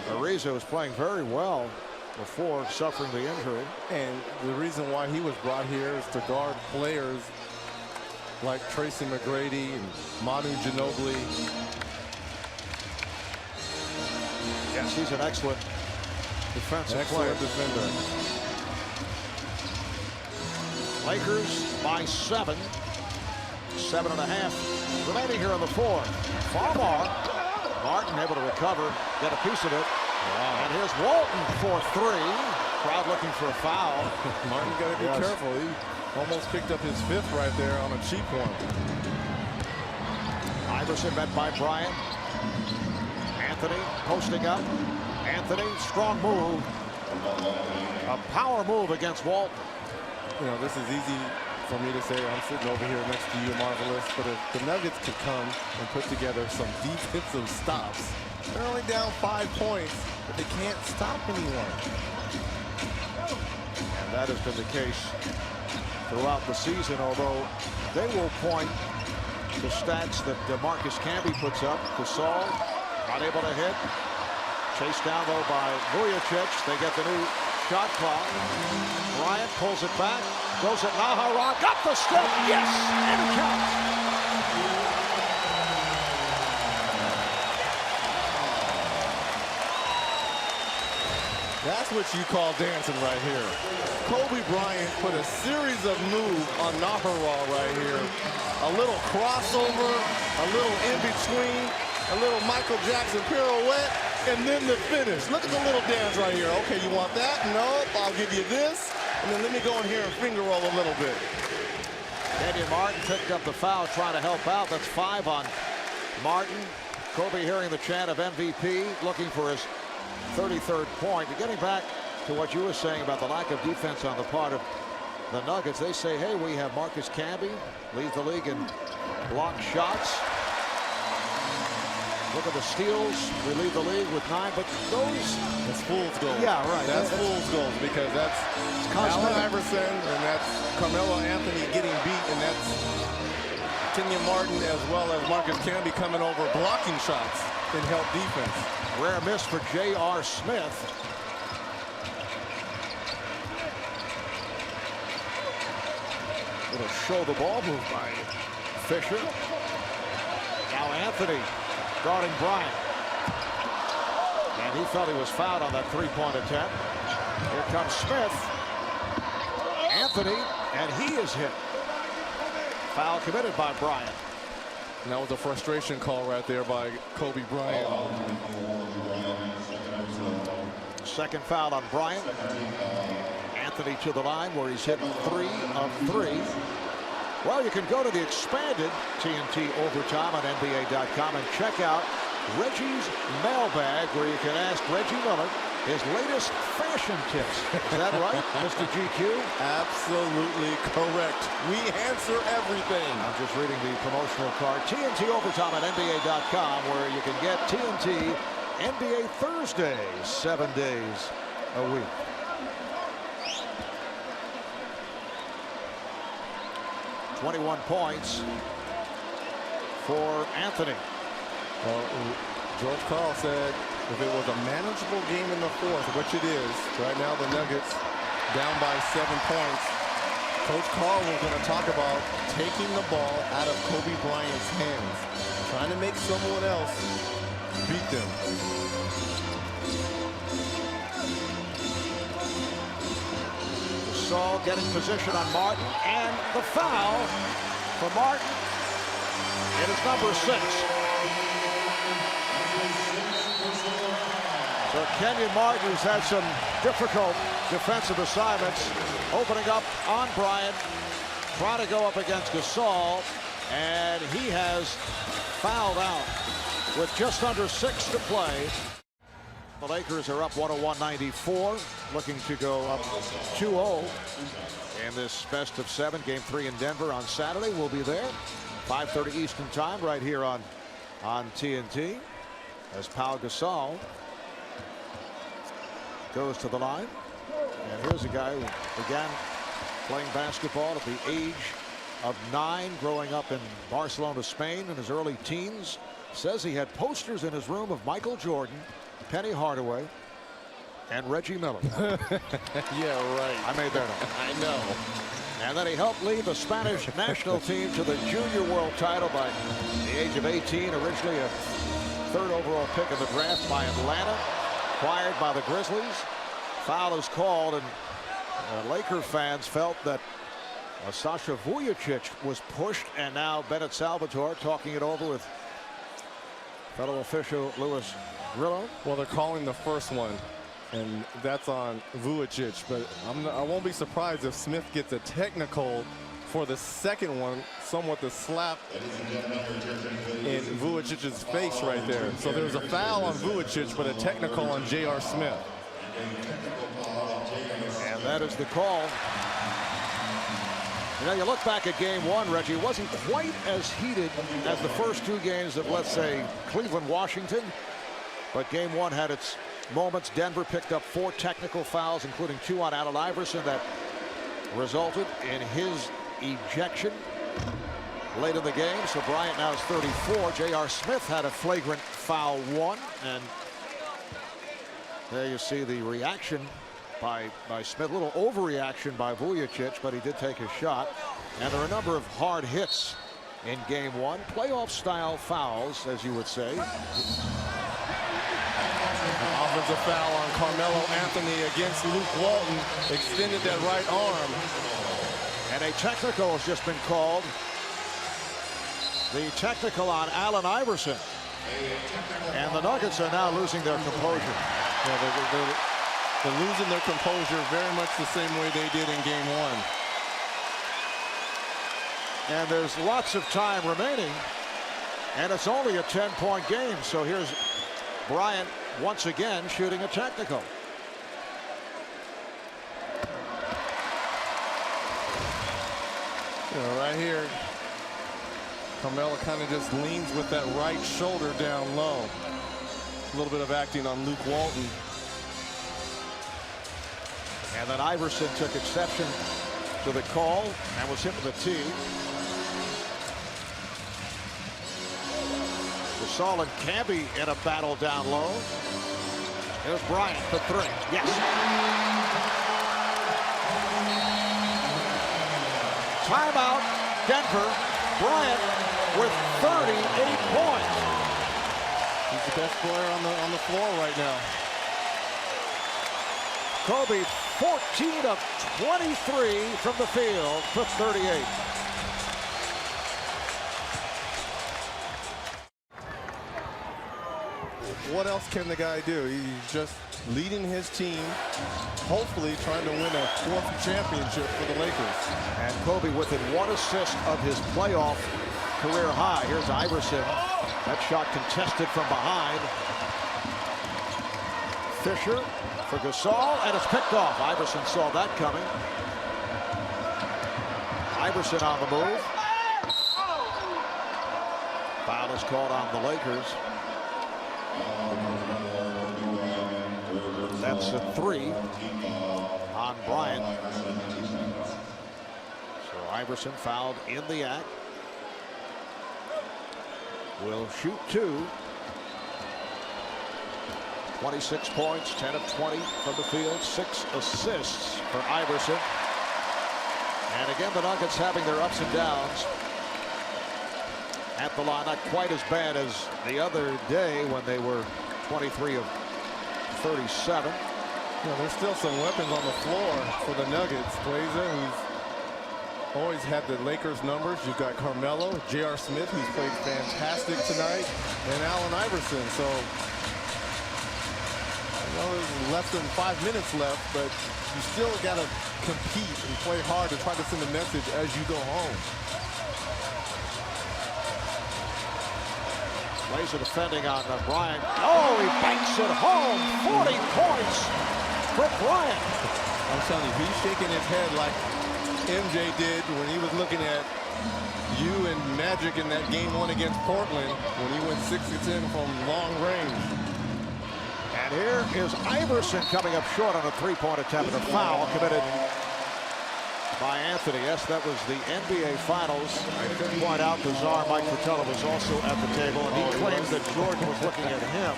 S1: Ariza, who's playing very well before suffering the injury.
S2: And the reason why he was brought here is to guard players like Tracy McGrady and Manu Ginobili.
S1: Yes, he's an excellent defensive player.
S2: Defender.
S1: Lakers by 7. 7.5 remaining here in the fourth. Farmar. Martin able to recover, get a piece of it. Wow. And here's Walton for 3. Crowd looking for a foul.
S2: Martin got to be careful. He almost picked up his 5th right there on a cheap one.
S1: Iverson met by Bryant. Anthony posting up. Anthony, strong move. A power move against Walton.
S2: You know, this is easy for me to say. I'm sitting over here next to you, Marvelous. But if the Nuggets could come and put together some defensive stops, they're only down 5 points, but they can't stop anyone.
S1: And that has been the case throughout the season, although they will point to stats that Marcus Camby puts up. Gasol unable to hit. Chased down, though, by Vujacic. They get the new shot clock. Bryant pulls it back. Goes at Nahara. Got the step. Yes! And it counts.
S2: That's what you call dancing right here. Kobe Bryant put a series of moves on Nahara right here. A little crossover, a little in-between, a little Michael Jackson pirouette, and then the finish. Look at the little dance right here. Okay, you want that? Nope, I'll give you this. And then let me go in here and finger roll a little bit.
S1: Kenyon Martin picked up the foul, trying to help out. That's 5 on Martin. Kobe hearing the chant of MVP, looking for his 33rd point. But getting back to what you were saying about the lack of defense on the part of the Nuggets, they say, hey, we have Marcus Camby, leads the league in blocked shots. Look at the steals. We lead the league with 9, but those...
S2: That's fool's gold.
S1: Yeah, right.
S2: That's fool's gold because that's Allen Iverson and that's Carmelo Anthony getting beat, and that's Kenyon Martin as well as Marcus Camby coming over blocking shots and help defense.
S1: Rare miss for J.R. Smith. It'll show the ball move by Fisher. Now Anthony guarding Bryant. And he felt he was fouled on that three-point attempt. Here comes Smith. Anthony, and he is hit. Foul committed by Bryant.
S2: And that was a frustration call right there by Kobe Bryant.
S1: Second foul on Bryant. Anthony to the line where he's hit 3 of 3. Well, you can go to the expanded TNT Overtime on NBA.com and check out Reggie's mailbag, where you can ask Reggie Miller his latest fashion tips. Is that right, Mr. GQ?
S2: Absolutely correct. We answer everything.
S1: I'm just reading the promotional card. TNT Overtime at NBA.com, where you can get TNT NBA Thursdays 7 days a week. .21 points for Anthony.
S2: Well, George Karl said if it was a manageable game in the fourth, which it is, right now the Nuggets down by 7 points, Coach Karl was going to talk about taking the ball out of Kobe Bryant's hands, trying to make someone else beat them.
S1: Saul getting position on Martin, and the foul for Martin. It is number 6. So Kenyon Martin, who's had some difficult defensive assignments, opening up on Bryant, trying to go up against Gasol, and he has fouled out with just under 6 to play. The Lakers are up 101-94, looking to go up 2-0 in this best of 7. Game 3 in Denver on Saturday. We'll be there 5:30 Eastern time right here on TNT as Pau Gasol goes to the line. And here's a guy who began playing basketball at the age of 9, growing up in Barcelona, Spain in his early teens. Says he had posters in his room of Michael Jordan, Penny Hardaway, and Reggie Miller.
S2: Yeah, right.
S1: I made that up.
S2: I know.
S1: And then he helped lead the Spanish national team to the junior world title by the age of 18. Originally a 3rd overall pick in the draft by Atlanta, acquired by the Grizzlies. Foul is called, and Laker fans felt that Sasha Vujacic was pushed, and now Bennett Salvatore talking it over with fellow official Louis Grillo.
S2: Well, they're calling the first one, and that's on Vujacic, but I won't be surprised if Smith gets a technical for the second one, somewhat the slap in Vujacic's face right there. So there's a foul on Vujacic, but a technical on J.R. Smith.
S1: And that is the call. You know, you look back at game 1, Reggie, it wasn't quite as heated as the first 2 games of, let's say, Cleveland, Washington. But game 1 had its moments. Denver picked up 4 technical fouls, including 2 on Allen Iverson, that resulted in his ejection late in the game. So Bryant now is 34. J.R. Smith had a flagrant foul 1. And there you see the reaction by Smith. A little overreaction by Vujacic, but he did take a shot. And there are a number of hard hits in game 1. Playoff style fouls, as you would say.
S2: Offensive foul on Carmelo Anthony against Luke Walton. Extended that right arm.
S1: And a technical has just been called. The technical on Allen Iverson. And the Nuggets are now losing their composure.
S2: Yeah, they're losing their composure very much the same way they did in game 1.
S1: And there's lots of time remaining. And it's only a 10-point game. So here's Bryant once again shooting a technical.
S2: You know, right here, Carmelo kind of just leans with that right shoulder down low. A little bit of acting on Luke Walton.
S1: And then Iverson took exception to the call and was hit with a tee. Gasol and Camby in a battle down low. Here's Bryant for 3. Yes. Timeout, Denver. Bryant with 38 points.
S2: He's the best player on the floor right now.
S1: Kobe 14 of 23 from the field for 38.
S2: What else can the guy do? He just leading his team, hopefully trying to win a 4th championship for the Lakers.
S1: And Kobe within 1 assist of his playoff career high. Here's Iverson. That shot contested from behind. Fisher for Gasol, and it's picked off. Iverson saw that coming. Iverson on the move. Foul is called on the Lakers. That's a 3 on Bryant. So Iverson fouled in the act. Will shoot 2. 26 points, 10 of 20 from the field, 6 assists for Iverson. And again, the Nuggets having their ups and downs at the line. Not quite as bad as the other day when they were 23 of 37.
S2: Yeah, there's still some weapons on the floor for the Nuggets. Glazer, who's always had the Lakers numbers. You've got Carmelo, J.R. Smith, who's played fantastic tonight, and Allen Iverson. So, there's less than 5 minutes left, but you still got to compete and play hard to try to send a message as you go home.
S1: Glazer defending on Bryant. Oh, he banks it home. 40 points for Bryant.
S2: I'm telling you, he's shaking his head like MJ did when he was looking at you and Magic in that game 1 against Portland when he went 6 of 10 from long range.
S1: And here is Iverson coming up short on a 3-point attempt, and a foul committed by Anthony. Yes, that was the NBA Finals. I should point out the czar, Mike Fratello, was also at the table, and he claims that Jordan was looking at him.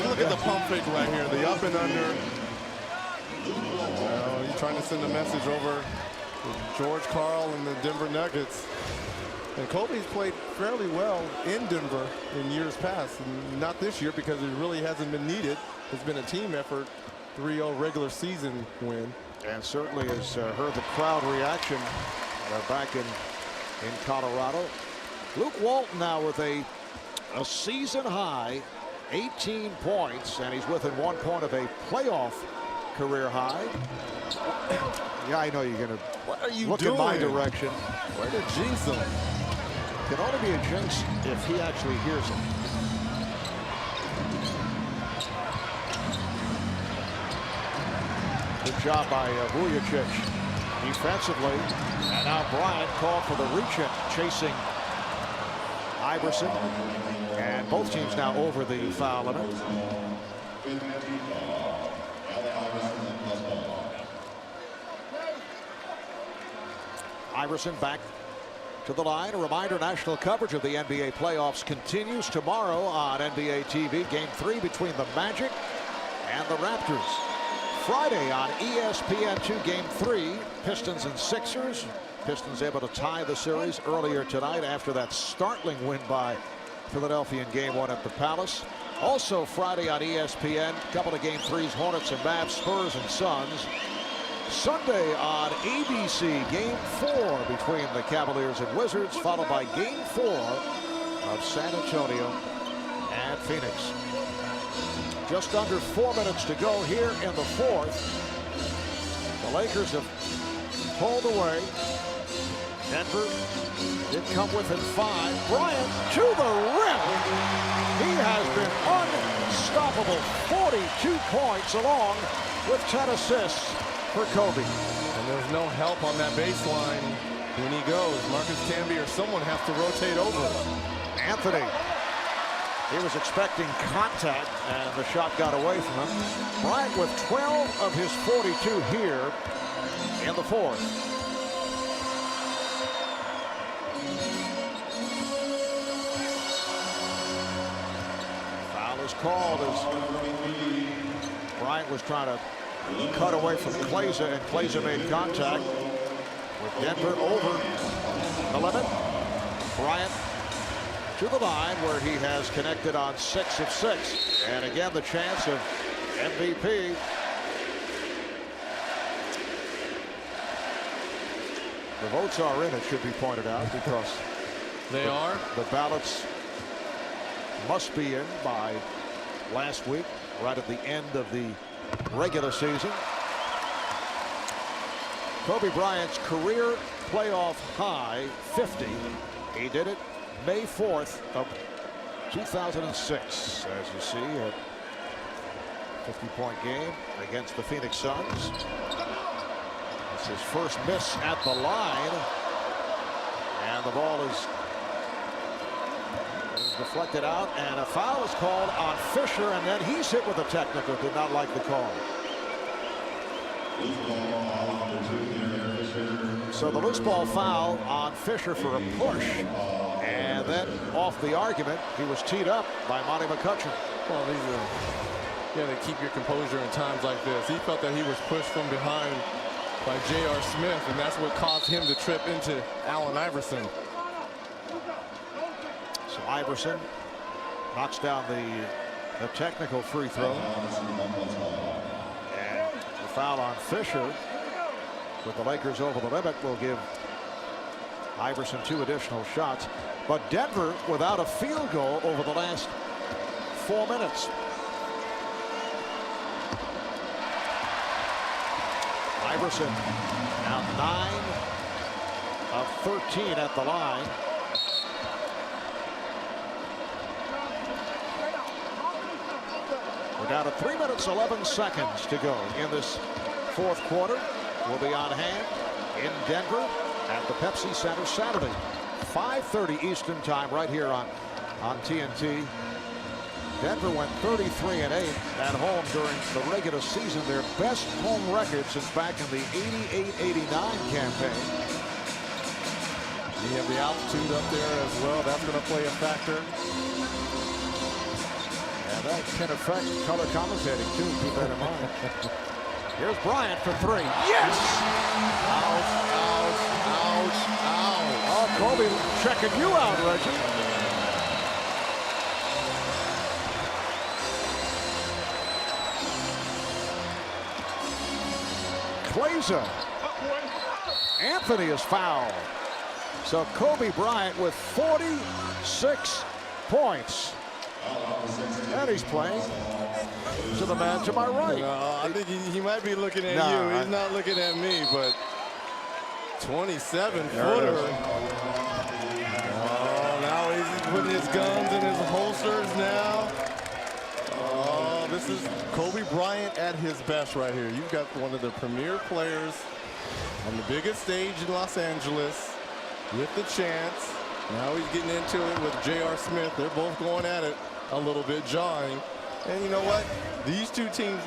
S2: Look at the pump fake right here, the up and under. Well, he's trying to send a message over to George Karl and the Denver Nuggets. And Kobe's played fairly well in Denver in years past, and not this year because it really hasn't been needed. It's been a team effort, 3-0 regular season win.
S1: And certainly has heard the crowd reaction back in Colorado. Luke Walton now with a season high 18 points, and he's within 1 point of a playoff career high. Yeah, I know you're going to look in my direction.
S2: Way to jinx him.
S1: Can only be a jinx if he actually hears it. Good job by Vujacic defensively. And now Bryant called for the reach-in, chasing Iverson. And both teams now over the foul limit. Iverson back to the line. A reminder, national coverage of the NBA playoffs continues tomorrow on NBA TV. Game 3 between the Magic and the Raptors. Friday on ESPN2, Game 3, Pistons and Sixers. Pistons able to tie the series earlier tonight after that startling win by Philadelphia in Game 1 at the Palace. Also Friday on ESPN, a couple of Game 3s, Hornets and Mavs, Spurs and Suns. Sunday on ABC, Game 4 between the Cavaliers and Wizards, followed by Game 4 of San Antonio and Phoenix. Just under 4 minutes to go here in the 4th. The Lakers have pulled away. Denver did come within 5. Bryant to the rim. He has been unstoppable. 42 points along with 10 assists for Kobe.
S2: And there's no help on that baseline when he goes. Marcus Camby or someone has to rotate over.
S1: Anthony. He was expecting contact, and the shot got away from him. Bryant with 12 of his 42 here in the 4th. Foul is called as Bryant was trying to cut away from Glazer, and Glazer made contact with Denver over the limit. Bryant to the line where he has connected on 6 of 6. And again, the chance of MVP. The votes are in, it should be pointed out, because
S2: they are.
S1: The ballots must be in by last week, right at the end of the regular season. Kobe Bryant's career playoff high, 50. He did it May 4th of 2006, as you see, a 50-point game against the Phoenix Suns. It's his first miss at the line, and the ball is deflected out, and a foul is called on Fisher, and then he's hit with a technical. Did not like the call. So the loose ball foul on Fisher for a push, and then off the argument, he was teed up by Monty McCutcheon.
S2: Well, you got to keep your composure in times like this. He felt that he was pushed from behind by J.R. Smith, and that's what caused him to trip into Allen Iverson.
S1: So Iverson knocks down the technical free throw. And the foul on Fisher with the Lakers over the limit will give Iverson 2 additional shots. But Denver without a field goal over the last 4 minutes. Iverson now 9 of 13 at the line. We're down to 3 minutes 11 seconds to go in this fourth quarter. We'll be on hand in Denver at the Pepsi Center Saturday, 5:30 Eastern time, right here on TNT. Denver went 33-8 at home during the regular season, their best home record since back in the 88-89 campaign.
S2: You have the altitude up there as well. That's going to play a factor.
S1: And that can affect color commentating, too. Keep that in mind. Here's Bryant for 3. Yes!
S2: Ouch, ouch, ouch, ouch.
S1: Oh, Kobe checking you out, Reggie. Glazer. Anthony is fouled. So Kobe Bryant with 46 points. And he's playing to the man to my right.
S2: No, I think he might be looking at you. He's not looking at me, but 27-footer. Oh, now he's putting his guns in his holsters now. Oh, this is Kobe Bryant at his best right here. You've got one of the premier players on the biggest stage in Los Angeles with the chance. Now he's getting into it with J.R. Smith. They're both going at it a little bit, jawing. And you know what? These two teams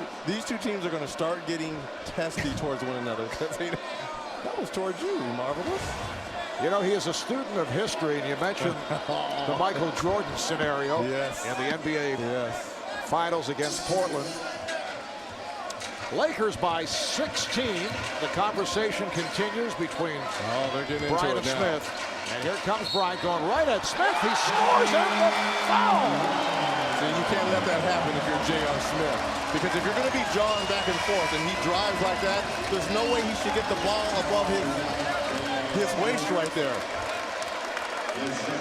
S2: are going to start getting testy towards one another. That was towards you, Marvelous.
S1: You know, he is a student of history, and you mentioned the Michael Jordan scenario in the NBA Finals against Portland. Lakers by 16. The conversation continues between Bryant and Smith. And here comes Bryant going right at Smith. He scores and the foul.
S2: So you can't let that happen if you're J.R. Smith. Because if you're going to be jawing back and forth and he drives like that, there's no way he should get the ball above his waist right there.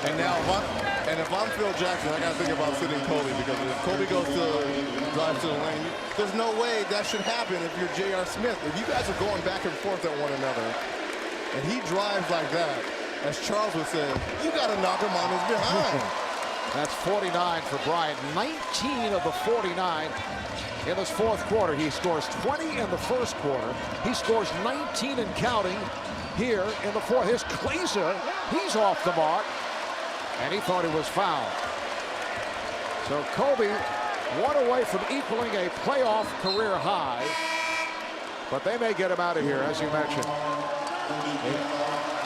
S2: And now, if I'm Phil Jackson, I got to think about sitting Kobe, because if Kobe goes to drive to the lane, there's no way that should happen if you're J.R. Smith. If you guys are going back and forth at one another, and he drives like that, as Charles would say, you got to knock him on his behind.
S1: That's 49 for Bryant. 19 of the 49 in this fourth quarter. He scores 20 in the first quarter. He scores 19 and counting here in the fourth. Here's Glazer. He's off the mark. And he thought he was fouled. So Kobe, one away from equaling a playoff career high. But they may get him out of here, as you mentioned.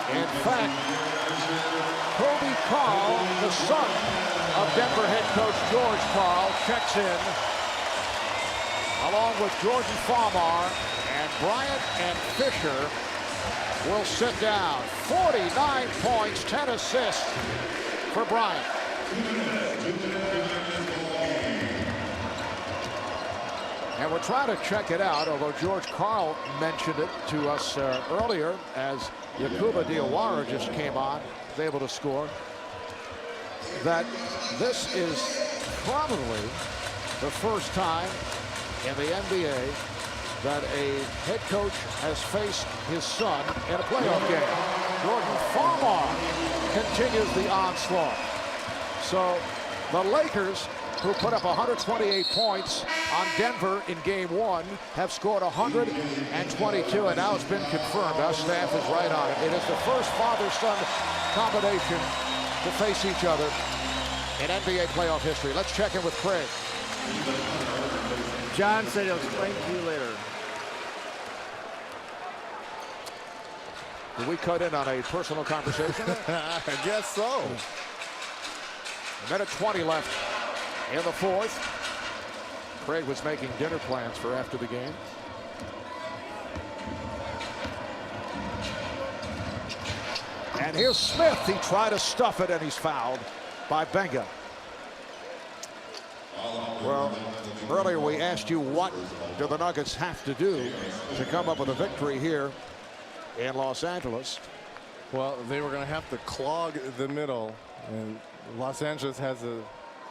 S1: In fact, Kobe Carl, the son of Denver head coach George Carl, checks in along with Jordan Farmar, and Bryant and Fisher will sit down. 49 points, 10 assists for Bryant. And we're trying to check it out, although George Carl mentioned it to us earlier as Yakuba Diawara just came on, was able to score, that this is probably the first time in the NBA that a head coach has faced his son in a playoff game. Jordan Farmar continues the onslaught. So the Lakers, who put up 128 points on Denver in game 1, have scored 122, and now it's been confirmed. Our staff is right on it. It is the first father-son combination to face each other in NBA playoff history. Let's check in with Craig.
S3: John said he'll explain to you later.
S1: Did we cut in on a personal conversation?
S2: I guess so.
S1: A minute 20 left in the fourth. Craig was making dinner plans for after the game. And here's Smith. He tried to stuff it, and he's fouled by Benga. Well, earlier we asked you what do the Nuggets have to do to come up with a victory here in Los Angeles.
S2: Well, they were going to have to clog the middle, and Los Angeles has as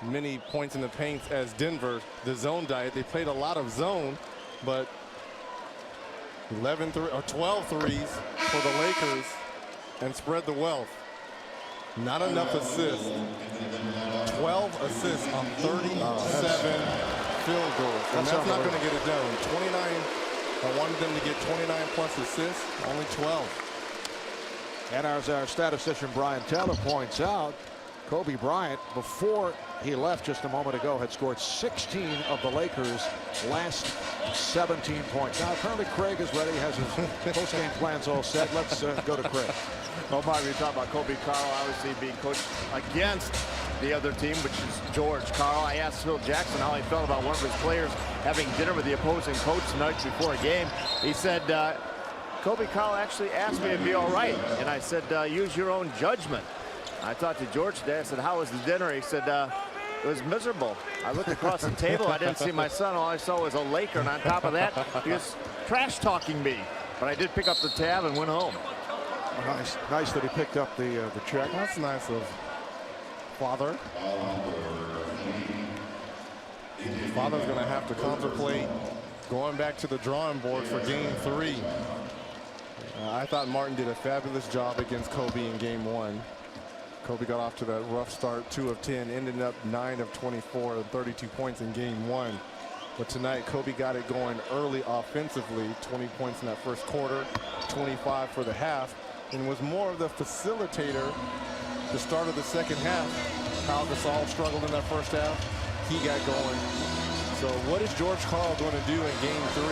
S2: many points in the paint as Denver. The zone diet, they played a lot of zone, but 12 threes for the Lakers and spread the wealth. Not enough assists. 12 assists on 37 field goals. And that's not going to get it done. 29, I wanted them to get 29 plus assists, only 12.
S1: And as our statistician Brian Taylor points out, Kobe Bryant, before he left just a moment ago, had scored 16 of the Lakers' last 17 points. Now, apparently Craig is ready, has his post-game plans all set. Let's go to Craig.
S3: Well, Mark, we talk about Kobe Carl obviously being coached against the other team, which is George Karl. I asked Phil Jackson how he felt about one of his players having dinner with the opposing coach tonight before a game. He said, Kobe Carl actually asked me to be all right. And I said, use your own judgment. I talked to George today. I said, how was the dinner? He said, it was miserable. I looked across the table. I didn't see my son. All I saw was a Laker. And on top of that, he was trash talking me. But I did pick up the tab and went home.
S1: Nice that he picked up the check.
S2: That's nice of father. Father's going to have to contemplate going back to the drawing board for game 3. I thought Martin did a fabulous job against Kobe in game 1. Kobe got off to that rough start, 2 of 10, ended up 9 of 24, 32 points in game 1. But tonight, Kobe got it going early offensively, 20 points in that first quarter, 25 for the half, and was more of the facilitator the start of the second half. Pau Gasol struggled in that first half. He got going. So what is George Karl going to do in game 3?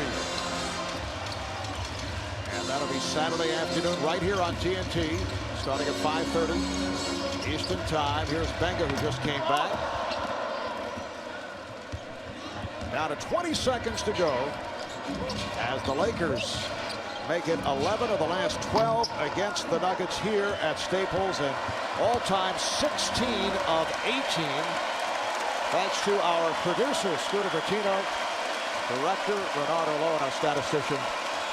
S1: And that'll be Saturday afternoon right here on TNT, starting at 5:30 Eastern time. Here's Benga, who just came back. Down to 20 seconds to go as the Lakers make it 11 of the last 12 against the Nuggets here at Staples, and all-time 16 of 18. Thanks to our producer, Scooter Bertino, director, Renard Lowe, and our statistician,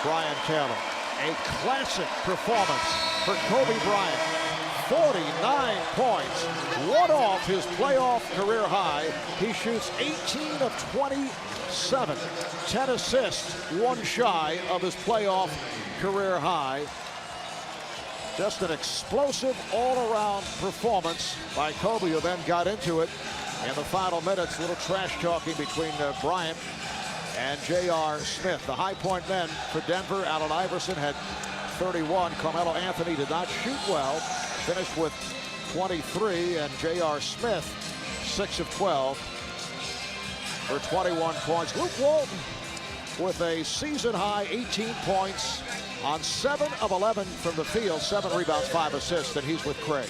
S1: Brian Taylor. A classic performance for Kobe Bryant. 49 points, one off his playoff career high. He shoots 18 of 27, 10 assists, one shy of his playoff career high. Just an explosive all-around performance by Kobe, who then got into it in the final minutes. A little trash talking between Bryant and J.R. Smith. The high point men for Denver, Allen Iverson had 31. Carmelo Anthony did not shoot well, finished with 23, and J.R. Smith 6 of 12 for 21 points. Luke Walton with a season high 18 points on 7 of 11 from the field, 7 rebounds, 5 assists, and he's with Craig.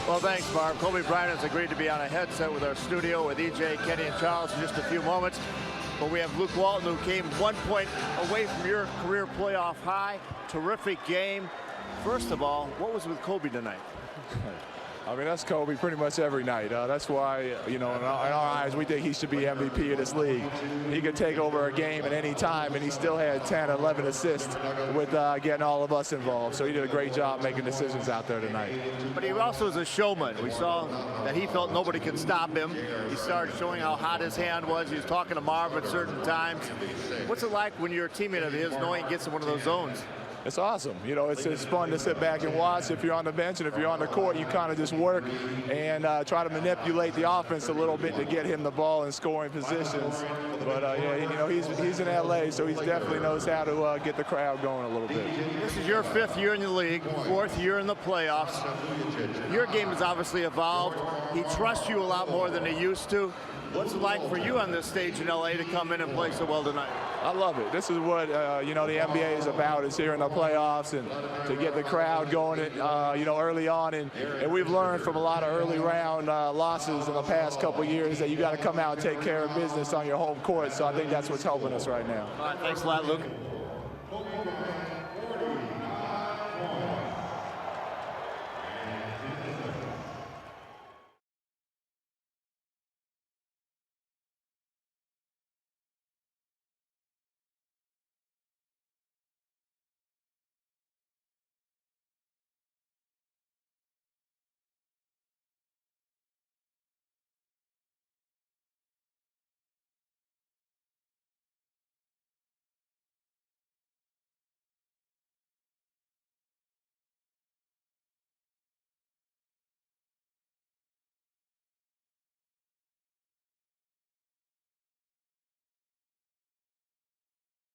S3: Well, thanks, Barb. Kobe Bryant has agreed to be on a headset with our studio with EJ, Kenny, and Charles in just a few moments. But we have Luke Walton, who came 1 point away from your career playoff high. Terrific game. First of all, what was with Kobe tonight?
S8: I mean, that's Kobe pretty much every night. That's why, you know, in our eyes, we think he should be MVP of this league. He could take over a game at any time, and he still had 10, 11 assists with getting all of us involved. So he did a great job making decisions out there tonight.
S3: But he also is a showman. We saw that he felt nobody could stop him. He started showing how hot his hand was. He was talking to Marv at certain times. What's it like when you're a teammate of his knowing he gets in one of those zones?
S8: It's awesome. You know, it's fun to sit back and watch. If you're on the bench and if you're on the court, you kind of just work and try to manipulate the offense a little bit to get him the ball in scoring positions. But, yeah, you know, he's in L.A., so he definitely knows how to get the crowd going a little bit.
S3: This is your 5th year in the league, 4th year in the playoffs. Your game has obviously evolved. He trusts you a lot more than he used to. What's it like for you on this stage in L.A. to come in and play so well tonight?
S8: I love it. This is what, you know, the NBA is about, is here in the playoffs and to get the crowd going, you know, early on. And we've learned from a lot of early round losses in the past couple of years that you got to come out and take care of business on your home court. So I think that's what's helping us right now.
S3: All right, thanks a lot, Luke.